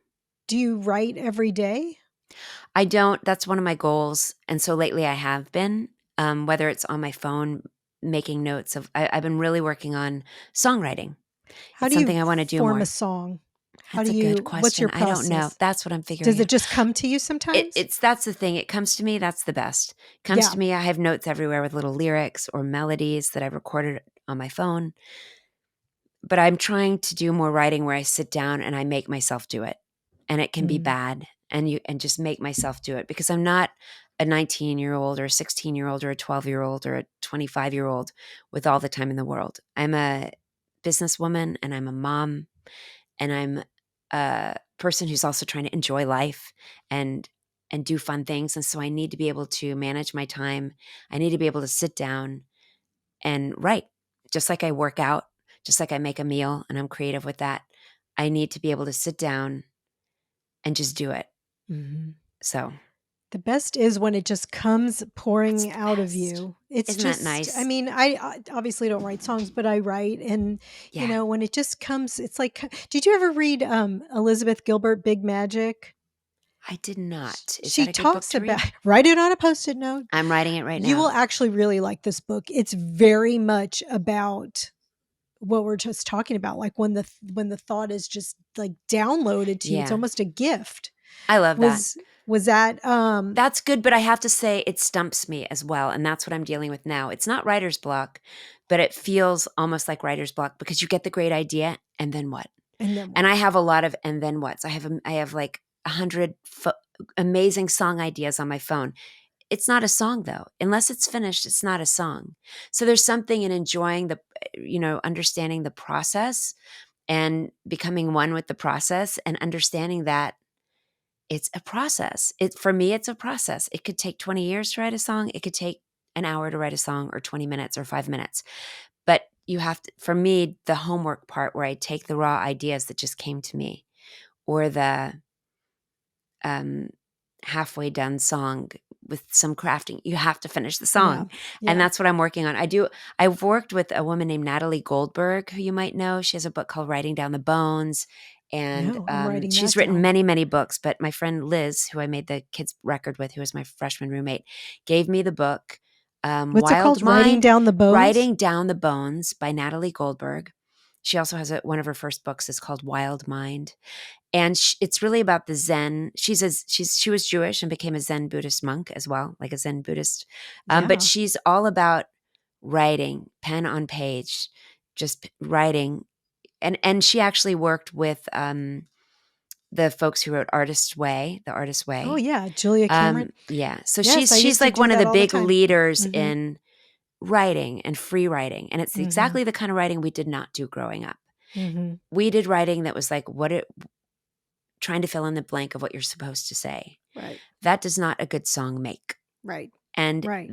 do you write every day? I don't. That's one of my goals. And so lately I have been, whether it's on my phone, making notes of, I've been really working on songwriting. How It's do you something I want to do form a more. song? How That's do a good what's your question. I don't know. process? That's what I'm figuring Does it out. just come to you sometimes? That's the thing. It comes to me. That's the best. Comes Yeah. to me. I have notes everywhere with little lyrics or melodies that I've recorded on my phone. But I'm trying to do more writing where I sit down and I make myself do it. And it can be Mm. bad, and just make myself do it, because I'm not a 19-year-old or a 16-year-old or a 12-year-old or a 25-year-old with all the time in the world. I'm a businesswoman, and I'm a mom, and I'm a person who's also trying to enjoy life and do fun things. And so I need to be able to manage my time. I need to be able to sit down and write, just like I work out, just like I make a meal and I'm creative with that. I need to be able to sit down and just do it. Mhm. So The best is when it just comes that's pouring the out of best. you. It's Isn't that just, I nice? mean, I obviously don't write songs, but I write. And, Yeah. when it just comes, it's like, did you ever read Elizabeth Gilbert, Big Magic? I did not. Is She that a good book talks to about, read? write it on a post it note. I'm writing it right You will now. actually really like this book. It's very much about what we're just talking about. Like when the thought is just like downloaded to you, it's Yeah. almost a gift. I love that. Was that, That's good, but I have to say it stumps me as well, and that's what I'm dealing with now. It's not writer's block, but it feels almost like writer's block, because you get the great idea, and then what? and then And what? I have a lot of and then whats. I have like 100 amazing song ideas on my phone. It's not a song though. Unless it's finished, it's not a song. So there's something in enjoying understanding the process and becoming one with the process, and understanding that it's a process. For me, it's a process. It could take 20 years to write a song. It could take an hour to write a song, or 20 minutes or 5 minutes. But you have to, for me, the homework part where I take the raw ideas that just came to me, or the um, halfway done song with some crafting. You have to finish the Yeah. song. And Yeah. that's what I'm working on. I've worked with a woman named Natalie Goldberg, who you might know. She has a book called Writing Down the Bones. And No, I'm writing she's that written down. many, many books. But my friend Liz, who I made the kids record with, who was my freshman roommate, gave me the book, What's it Wild called? Writing Mind, down the bones? Writing Down the Bones by Natalie Goldberg. She also has one of her first books is called Wild Mind. And it's really about the Zen. She was Jewish and became a Zen Buddhist monk as well, like a Zen Buddhist. But Yeah. she's all about writing, pen on page, just writing. And she actually worked with the folks who wrote The Artist's Oh, Way. yeah. Julia Cameron. Yeah. So Yes, I she's used to like do one of that the all the big time. leaders Mhm. in writing and free writing. And it's Mhm. exactly the kind of writing we did not do growing up. Mhm. We did writing that was like trying to fill in the blank of what you're supposed to say. Right. That does not a good song make. Right. And Right.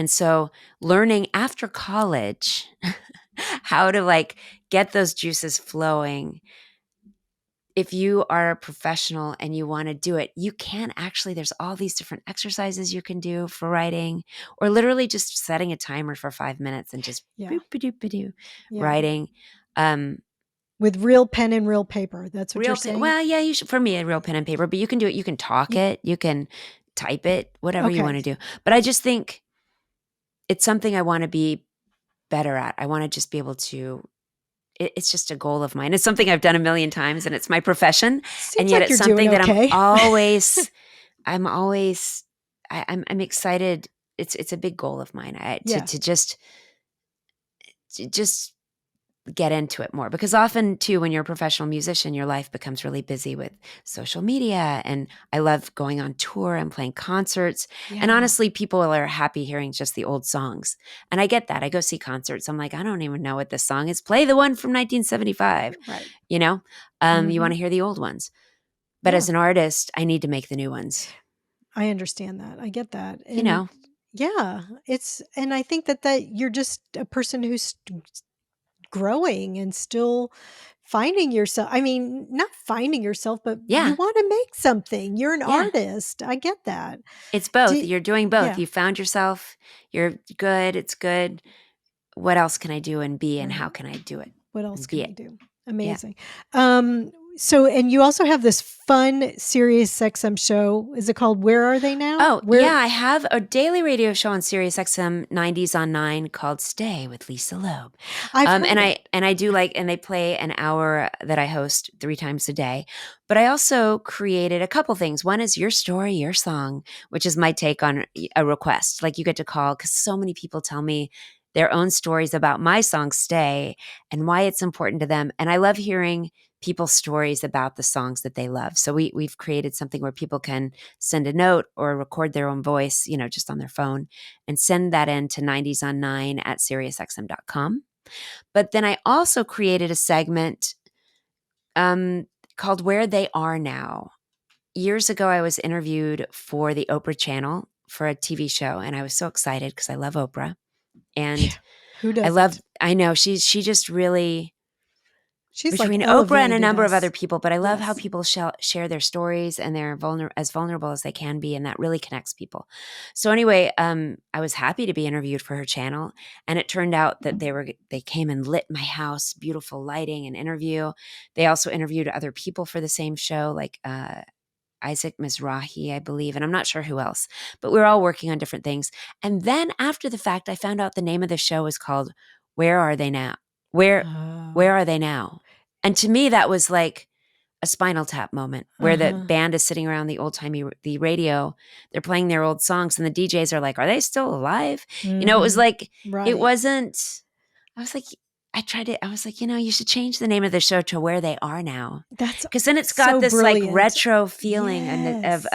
so learning after college how to like get those juices flowing. If you are a professional and you want to do it, you can actually, there's all these different exercises you can do for writing, or literally just setting a timer for 5 minutes and just Yeah. boop, ba-doop, ba-doo, Yeah. writing. With real pen and real paper. That's what you're Real pen. saying? Well, yeah, you should, for me, a real pen and paper, but you can do it. You can talk You it. You can type it, whatever you want Okay. to do. But I just think it's something I want to be better at. I want to just be able to, it's just a goal of mine. It's something I've done a million times and it's my profession. And Seems yet like it's you're doing something that okay. I'm always, I'm excited. It's a big goal of mine Yeah. to just get into it more, because often too, when you're a professional musician, your life becomes really busy with social media. And I love going on tour and playing concerts. And Yeah. honestly, people are happy hearing just the old songs. And I get that. I go see concerts. I'm like, I don't even know what this song is. Play the one from 1975, Right. you know? You want Mhm. to hear the old ones. But Yeah. as an artist, I need to make the new ones, I understand that. I get that. you And know? yeah, and I think that you're just a person who's growing and still finding yourself. I mean, not finding yourself, but you Yeah. want to make something. You're an Yeah. artist. I get that. It's both. Do, You're doing both. yeah, You found yourself. You're good. It's good. What else can I do and be, and how right. can I do it What else and be can it? I do? Yeah. Amazing. So and you also have this fun Sirius XM show. Is it called Where Are They Now? Oh, Where yeah. I have a daily radio show on Sirius XM 90s on 9 called Stay with Lisa Loeb. I've heard And it. I do like, and they play an hour that I host 3 times a day. But I also created a couple things. One is Your Story, Your Song, which is my take on a request. Like you get to call, because so many people tell me their own stories about my song Stay and why it's important to them. And I love hearing people's stories about the songs that they love. So we've created something where people can send a note or record their own voice, just on their phone, and send that in to 90s on 9 at SiriusXM.com. But then I also created a segment called Where They Are Now. Years ago, I was interviewed for the Oprah channel for a TV show, and I was so excited because I love Oprah. Yeah. And Who doesn't? I know she just really, She's like between Oprah and a elevated number of other us. people, but I love how Yes. people share their stories, and they're as vulnerable as they can be, and that really connects people. So anyway, I was happy to be interviewed for her channel, and it turned out that they came and lit my house, beautiful lighting and interview. They also interviewed other people for the same show, like Isaac Mizrahi, I believe, and I'm not sure who else, but we were all working on different things. And then after the fact, I found out the name of the show is called Where Are They Now? Where Oh. are they now? And to me, that was like a Spinal Tap moment where the Uh-huh. band is sitting around the radio, they're playing their old songs, and the DJs are like, "Are they still alive?" It was Mhm. like, it Right. wasn't. I was like, I was like, you should change the name of the show to Where They Are Now, That's because then it's got so this like brilliant. retro feeling and Yes.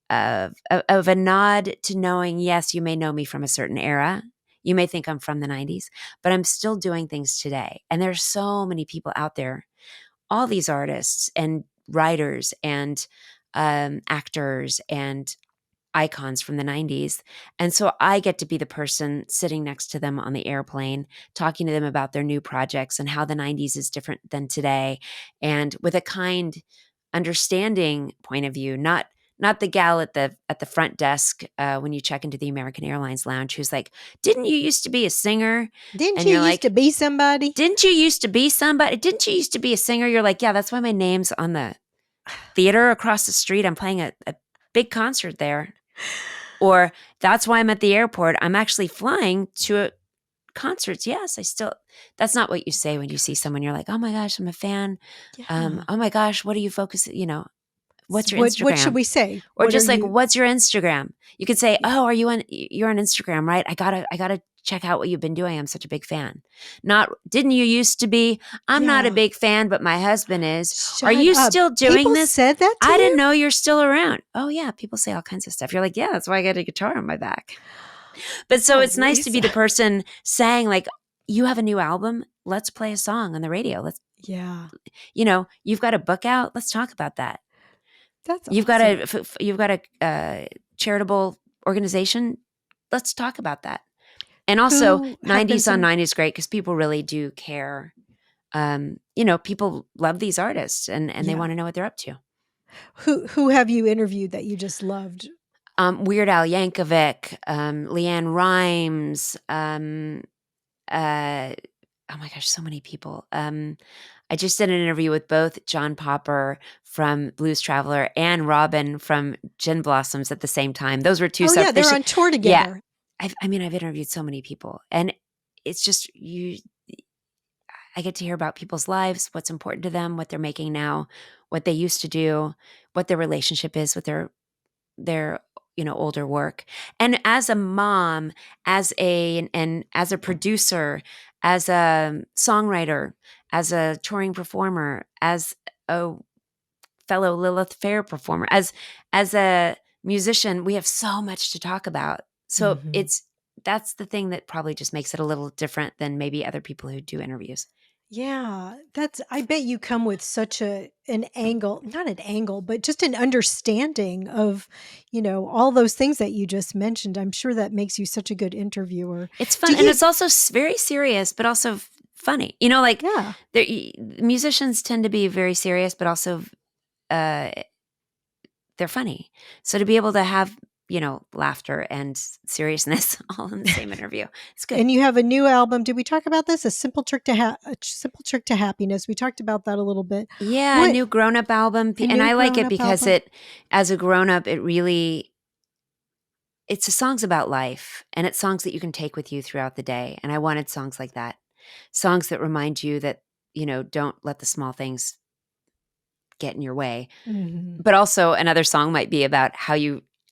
of a nod to knowing, yes, you may know me from a certain era. You may think I'm from the 90s, but I'm still doing things today. And there's so many people out there, all these artists and writers and actors and icons from the 90s. And so I get to be the person sitting next to them on the airplane, talking to them about their new projects and how the 90s is different than today. And with a kind, understanding point of view, not the gal at the front desk when you check into the American Airlines lounge who's like, "Didn't you used to be a singer?" Didn't And you you're used to like, be somebody? "Didn't you used to be somebody? Didn't you used to be a singer?" You're like, "Yeah, that's why my name's on the theater across the street. I'm playing a big concert there." Or that's why I'm at the airport. I'm actually flying to concerts, yes, that's not what you say when you see someone. You're like, oh my gosh, I'm a fan. Yeah. Oh my gosh, what do you focus, what's your What should Instagram? we say? Or What are just like, you what's your Instagram? You could say, Yeah. oh, you're on Instagram, right? I gotta check out what you've been doing. I'm such a big fan. Not, didn't you used to be? I'm not a Yeah. big fan, but my husband is. Are Shut you up. still doing People this? said that to I didn't you? know you're still around. Oh yeah, people say all kinds of stuff. You're like, yeah, that's why I got a guitar on my back. But so Oh, it's nice to be Lisa. the person saying like, you have a new album. Let's play a song on the radio. Yeah. You've got a book out. Let's talk about that. That's You've got awesome. a charitable organization. Let's talk about that. And also, Who have been 90s on some 90s great because people really do care. People love these artists and they Yeah. want to know what they're up to. Who have you interviewed that you just loved? Weird Al Yankovic, Leanne Rimes, oh my gosh, so many people. I just did an interview with both John Popper from Blues Traveler and Robin from Gin Blossoms at the same time. Those were two Oh yeah, they're separate. on tour Yeah, together. I've interviewed so many people, and it's just you. I get to hear about people's lives, what's important to them, what they're making now, what they used to do, what their relationship is with their older work. And as a mom, and as a producer, as a songwriter, as a touring performer, as a fellow Lilith Fair performer, as a musician, we have so much to talk about. So Mhm. that's the thing that probably just makes it a little different than maybe other people who do interviews. Yeah, I bet you come with such an angle, not an angle, but just an understanding of, all those things that you just mentioned. I'm sure that makes you such a good interviewer. It's Do fun, and you it's also very serious, but also funny. Like Yeah. musicians tend to be very serious, but also uh, they're funny. So to be able to have laughter and seriousness all in the same interview, it's good. And you have a new album. Did we talk about this? A simple trick to happiness. We talked about that a little bit. Yeah, a What new grown up album, a and new I like grown it up because album? as a grown up, it's songs about life, and it's songs that you can take with you throughout the day. And I wanted songs like that, songs that remind you that don't let the small things get in your way. Mhm. But also another song might be about how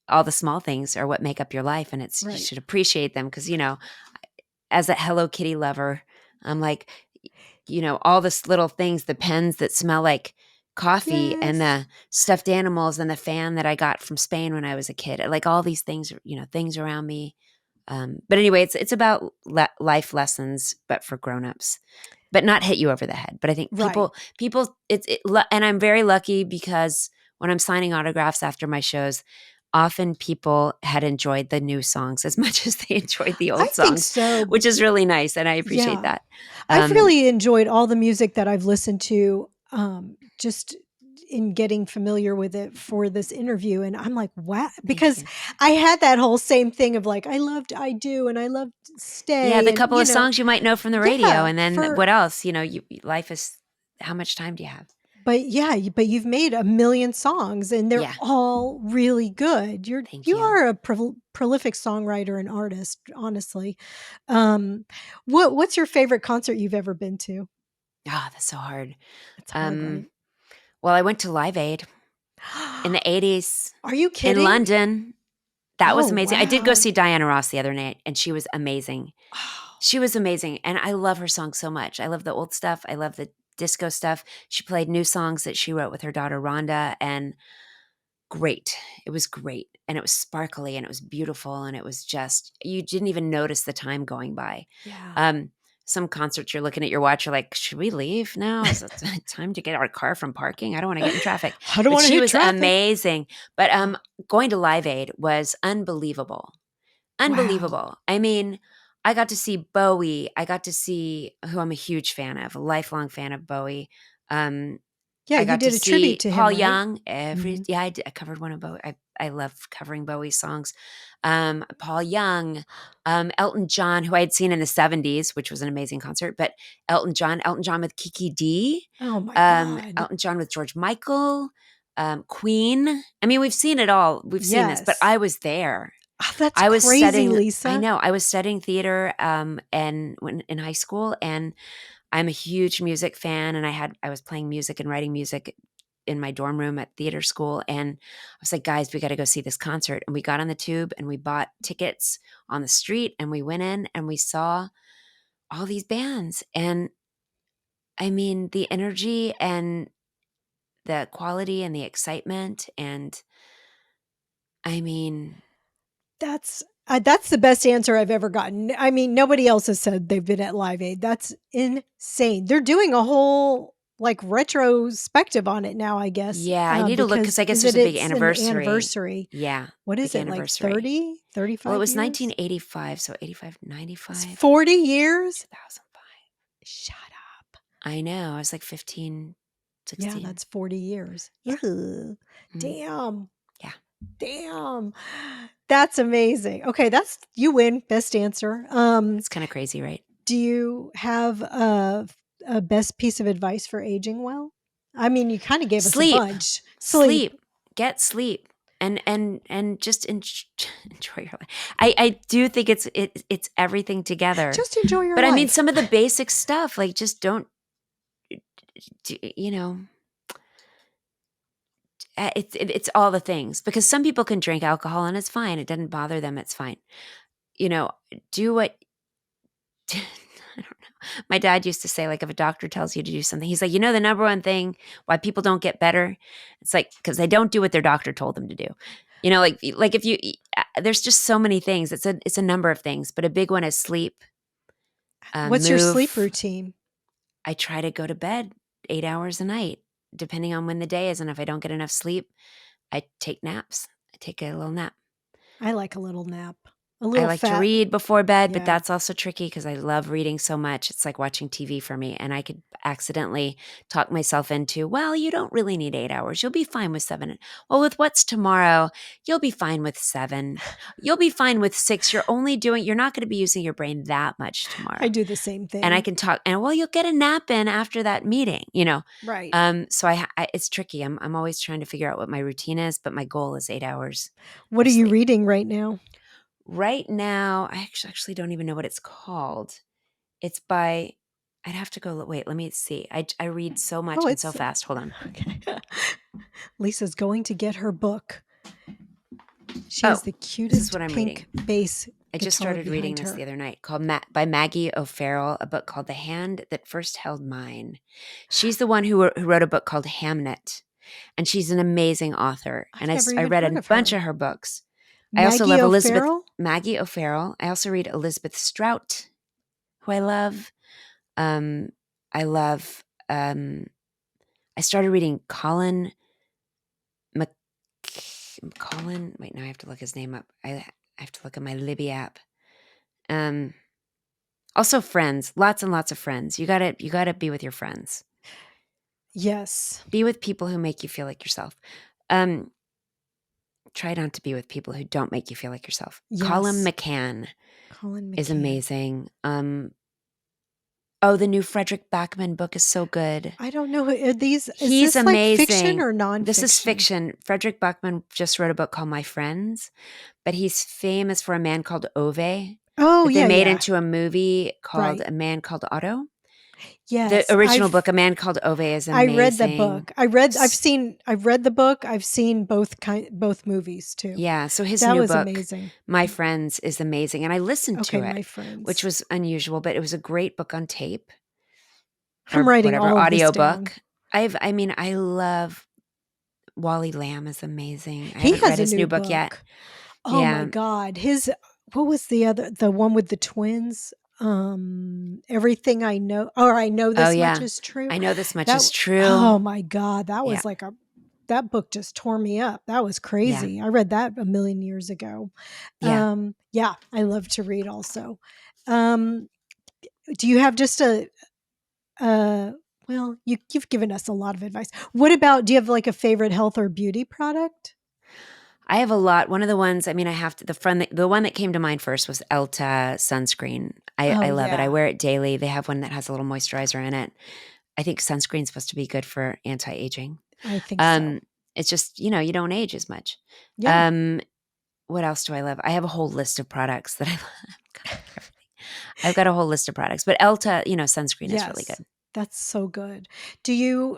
all the small things are what make up your life, and you Right. should appreciate them because as a Hello Kitty lover, I'm like, all this little things, the pens that smell like coffee and Yes. the stuffed animals and the fan that I got from Spain when I was a kid, like all these things, things around me. But anyway, it's about life lessons, but for grownups, but not hit you over the head. But I think Right. and I'm very lucky because when I'm signing autographs after my shows, often people had enjoyed the new songs as much as they enjoyed the I old think songs, so. which is really nice, and I appreciate Yeah. that. I've Um, really enjoyed all the music that I've listened to, just in getting familiar with it for this interview. And I'm like, wow, Thank because you. I had that whole same thing of like, I loved I Do and I loved Yeah, Stay. the And, couple of songs you might know from the radio, yeah, and then what else? Life is, how much time do you have? but yeah, but you've made a million songs and they're Yeah, all really good. thank You you. are a prolific songwriter and artist, honestly. What's your favorite concert you've ever been to? Ah, that's so hard. It's hard, Um, right? well, I went to Live Aid in the 80s Are you in kidding? London. That was Oh, amazing. I did go wow. see Diana Ross the other night, and she was amazing. Oh, She was amazing, and I love her songs so much. I love the old stuff. I love the disco stuff. She played new songs that she wrote with her daughter Rhonda, and great. It was great, and it was sparkly, and it was beautiful, and it was just you didn't even notice the time going by. yeah. Um, some concerts, you're looking at your watch, you're like, should we leave now? Is it time to get our car from parking? I don't want to get in traffic. I don't But wanna she hit was traffic. amazing. But Oh, going to Live Aid was unbelievable. wow. Unbelievable. I mean, I got to see Bowie. I got to see who I'm a huge fan of, a lifelong fan of Bowie. Um, Yeah, I you got to did a tribute see to him, Paul right? Young. Mhm. I covered one of Bowie. I love covering Bowie songs. Paul Young, Elton John, who I had seen in the '70s, which was an amazing concert. But Elton John with Kiki D, Oh my god. Elton John with George Michael, Queen. I mean, we've seen it all. We've seen this, but Yes. I was there. Oh, that's I was crazy, studying, I Lisa. know, I was studying theater and when in high school, and I'm a huge music fan, and I was playing music and writing music in my dorm room at theater school, and I was like, guys, we got to go see this concert. And we got on the tube and we bought tickets on the street, and we went in and we saw all these bands. And I mean, the energy and the quality and the excitement, and I mean, That's the best answer I've ever gotten. I mean, nobody else has said they've been at Live Aid. That's insane. They're doing a whole like retrospective on it now, I guess, yeah, I need to look because because I guess is there's it a big it's an anniversary. anniversary. Yeah, What is big it, like anniversary. 30, Well, it 35 was years? 1985, so 85, It's 95, 40 years? 2005. Shut up. I know. I was like 15, Yeah, 16. that's 40 years. Yeah. Ugh. Mhm. Damn. Yeah. Damn. That's amazing. Okay, that's you win. Best answer. It's kind of crazy, right? Do you have a best piece of advice for aging well? I mean, you kind of gave us a Sleep. bunch. Sleep. Sleep. Get sleep. And just enjoy your life. I do think it's everything together. Just enjoy your But I mean, life. some of the basic stuff, like just don't, you know, it's all the things, because some people can drink alcohol and it's fine. It doesn't bother them. It's fine. You know, do what I don't know. My dad used to say, like, if a doctor tells you to do something, he's like, the number one thing why people don't get better, it's like because they don't do what their doctor told them to do. Like if you, there's just so many things. It's a number of things, but a big one is sleep. What's your sleep Move. routine? I try to go to bed 8 hours a night, depending on when the day is, and if I don't get enough sleep, I take naps. I take a little nap. I like a little nap. A I little like to fat. read before bed, but Yeah. that's also tricky because I love reading so much. It's like watching TV for me. And I could accidentally talk myself into, well, you don't really need 8 hours. You'll be fine with 7. Well, with what's tomorrow, you'll be fine with 7. You'll be fine with 6. You're not going to be using your brain that much tomorrow. I do the same And I thing. can talk, and well, you'll get a nap in after that meeting, Right. So it's tricky. I'm always trying to figure out what my routine is, but my goal is 8 hours What of are you sleep. reading right now? Right now, I actually don't even know what it's called. It's by, I'd have to go, wait, let me see. I read so much Oh, and so it's fast. Hold on. okay. Lisa's going to get her book. She Oh, has the this is cutest what I'm pink reading. bass I just guitar started reading behind this her. the other night, called by Maggie O'Farrell, a book called The Hand That First Held Mine. She's the one who wrote a book called Hamnet, and she's an amazing author. I've And never I even read heard a of bunch her. of her books. I also Maggie love O'Farrell? Maggie O'Farrell. I also read Elizabeth Strout, who I love. I love, I started reading Colin. Wait, now I have to look his name up. I have to look at my Libby app. Also friends, lots and lots of friends. You gotta be with your friends. Yes. Be with people who make you feel like yourself. Try not to be with people who don't make you feel like yourself. Yes. Colin McCann is McCann. amazing. The new Frederick Backman book is so good. I don't know. Is He's this like fiction amazing. or nonfiction? This is fiction. Frederick Backman just wrote a book called My Friends, but he's famous for A Man Called Ove. Oh, that they yeah, made yeah. into a movie called Right. A Man Called Otto. Yes. The original book, A Man Called Ove, is I amazing. read the book. I've read the book. I've seen both movies too. Yeah, so his That new was book, amazing. My Friends, is amazing. And I listened to My it, Friends. which was unusual, but it was a great book on tape. I'm writing all of this down. Audiobook. I love Wally Lamb is amazing. I He haven't has read his new book yet. Oh Yeah. my God. What was the one with the twins? Everything I Know, or I Know This Much Is True. I Know This Much Is True. Oh my God. That was that book just tore me up. That was crazy. I read that a million years ago. Yeah. I love to read also. Do you have just well, you've given us a lot of advice. Do you have like a favorite health or beauty product? I have a lot. One of the ones, I have to, the one that came to mind first was Elta sunscreen. I love it. I wear it daily. They have one that has a little moisturizer in it. I think sunscreen's supposed to be good for anti-aging. I think so. It's just, you don't age as much. Yeah. what else do I love? I have a whole list of products that I love. I've got a whole list of products, but Elta, sunscreen is really Yes. good. That's so good.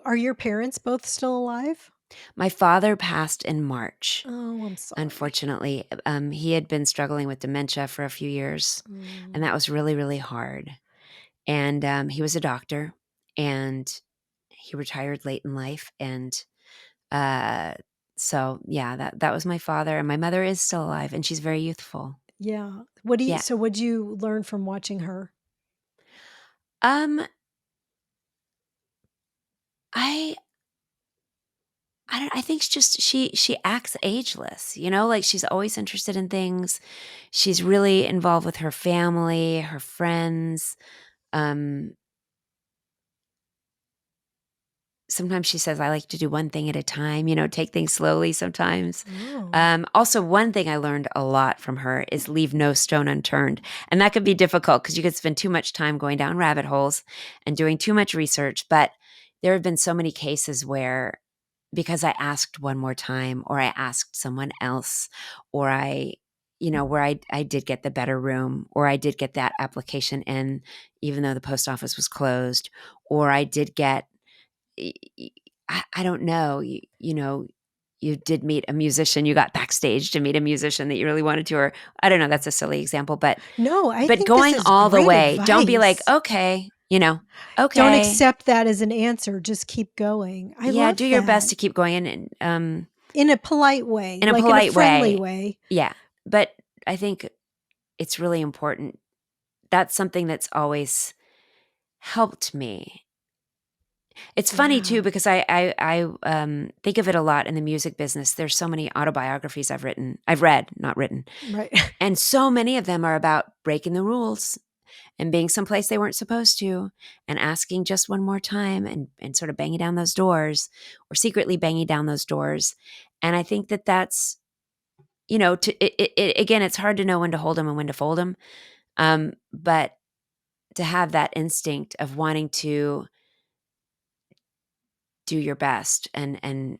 Are your parents both still alive? My father passed in March. Oh, I'm sorry. Unfortunately, he had been struggling with dementia for a few years, and that was really, really hard. And he was a doctor, and he retired late in life. And so, yeah, that was my father. And my mother is still alive, and she's very youthful. Yeah. Yeah. So what'd you learn from watching her? Um, I I think it's just she acts ageless, like she's always interested in things. She's really involved with her family, her friends. Um, Sometimes she says, I like to do one thing at a time, take things slowly sometimes. Oh. Also, one thing I learned a lot from her is leave no stone unturned. And that could be difficult because you could spend too much time going down rabbit holes and doing too much research. But there have been so many cases where, because I asked one more time, or I asked someone else, or I did get the better room, or I did get that application in, even though the post office was closed, or I did get, I don't know, you did meet a musician, you got backstage to meet a musician that you really wanted to, or I don't know, that's a silly example, but No, I think going this is all the great way, don't be like, advice. okay, Don't okay. accept that as an answer. Just keep going. I love Do your best that. to keep going and In a polite way, in a like in a polite friendly way. way. Yeah. But I think it's really important. That's something that's always helped me. It's funny too, Yeah. because I think of it a lot in the music business. There's so many autobiographies I've read, not written. Right. And so many of them are about breaking the rules and being someplace they weren't supposed to, and asking just one more time, and sort of banging down those doors, or secretly banging down those doors. And I think that's, again, it's hard to know when to hold them and when to fold them. But to have that instinct of wanting to do your best and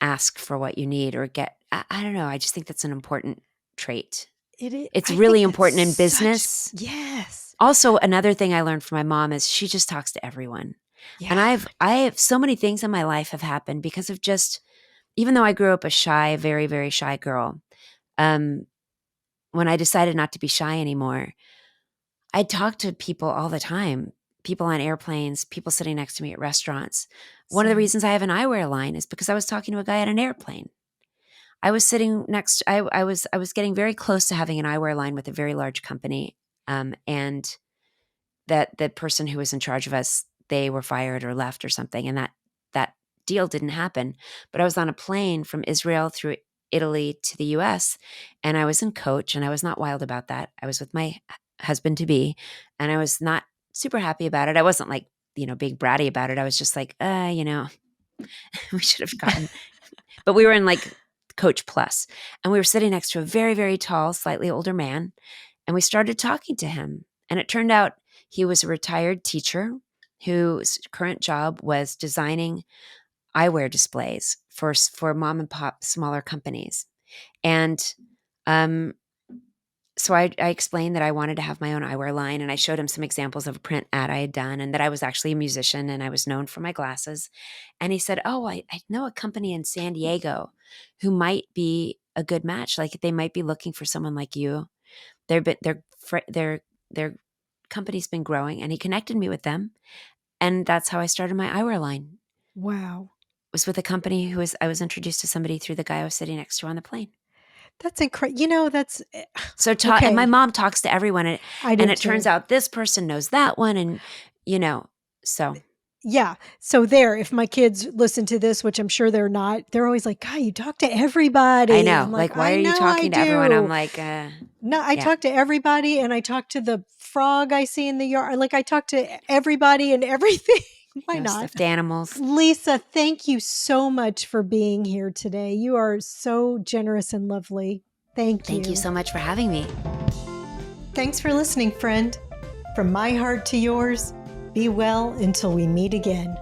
ask for what you need, or get, I don't know. I just think that's an important trait. It's I think really that's important in business. yes. Also, another thing I learned from my mom is she just talks to everyone. Yeah. And I have so many things in my life have happened because of just, even though I grew up a shy, very, very shy girl, when I decided not to be shy anymore, I talked to people all the time, people on airplanes, people sitting next to me at restaurants. One of the Same. reasons I have an eyewear line is because I was talking to a guy on an airplane. I was sitting next, I was getting very close to having an eyewear line with a very large company. And that the person who was in charge of us, they were fired or left or something. And that deal didn't happen. But I was on a plane from Israel through Italy to the US, and I was in coach, and I was not wild about that. I was with my husband to be, and I was not super happy about it. I wasn't like, big bratty about it. I was just like, we should have gotten, but we were in like coach plus, and we were sitting next to a very, very tall, slightly older man. And we started talking to him. And it turned out he was a retired teacher whose current job was designing eyewear displays for mom and pop smaller companies. And so I explained that I wanted to have my own eyewear line, and I showed him some examples of a print ad I had done, and that I was actually a musician and I was known for my glasses. And he said, oh, I know a company in San Diego who might be a good match. Like, they might be looking for someone like you. Their company's been growing, and he connected me with them, and that's how I started my eyewear line. Wow. It was with a company I was introduced to somebody through the guy I was sitting next to on the plane. That's incredible. That's So and my okay. mom talks to everyone, I and did it turns too. out this person knows that one, and so Yeah. So if my kids listen to this, which I'm sure they're not, they're always like, God, you talk to I everybody. I'm know. like, Like, why I are you know I talking to everyone? I'm do. like, No, I yeah, talk to everybody, and I talk to the frog I see in the yard. Like, I talk to everybody and everything. Why not? stuffed animals. Lisa, thank you so much for being here today. You are so generous and lovely. Thank Thank you you. so much for having me. Thanks for listening, friend. From my heart to yours, be well until we meet again.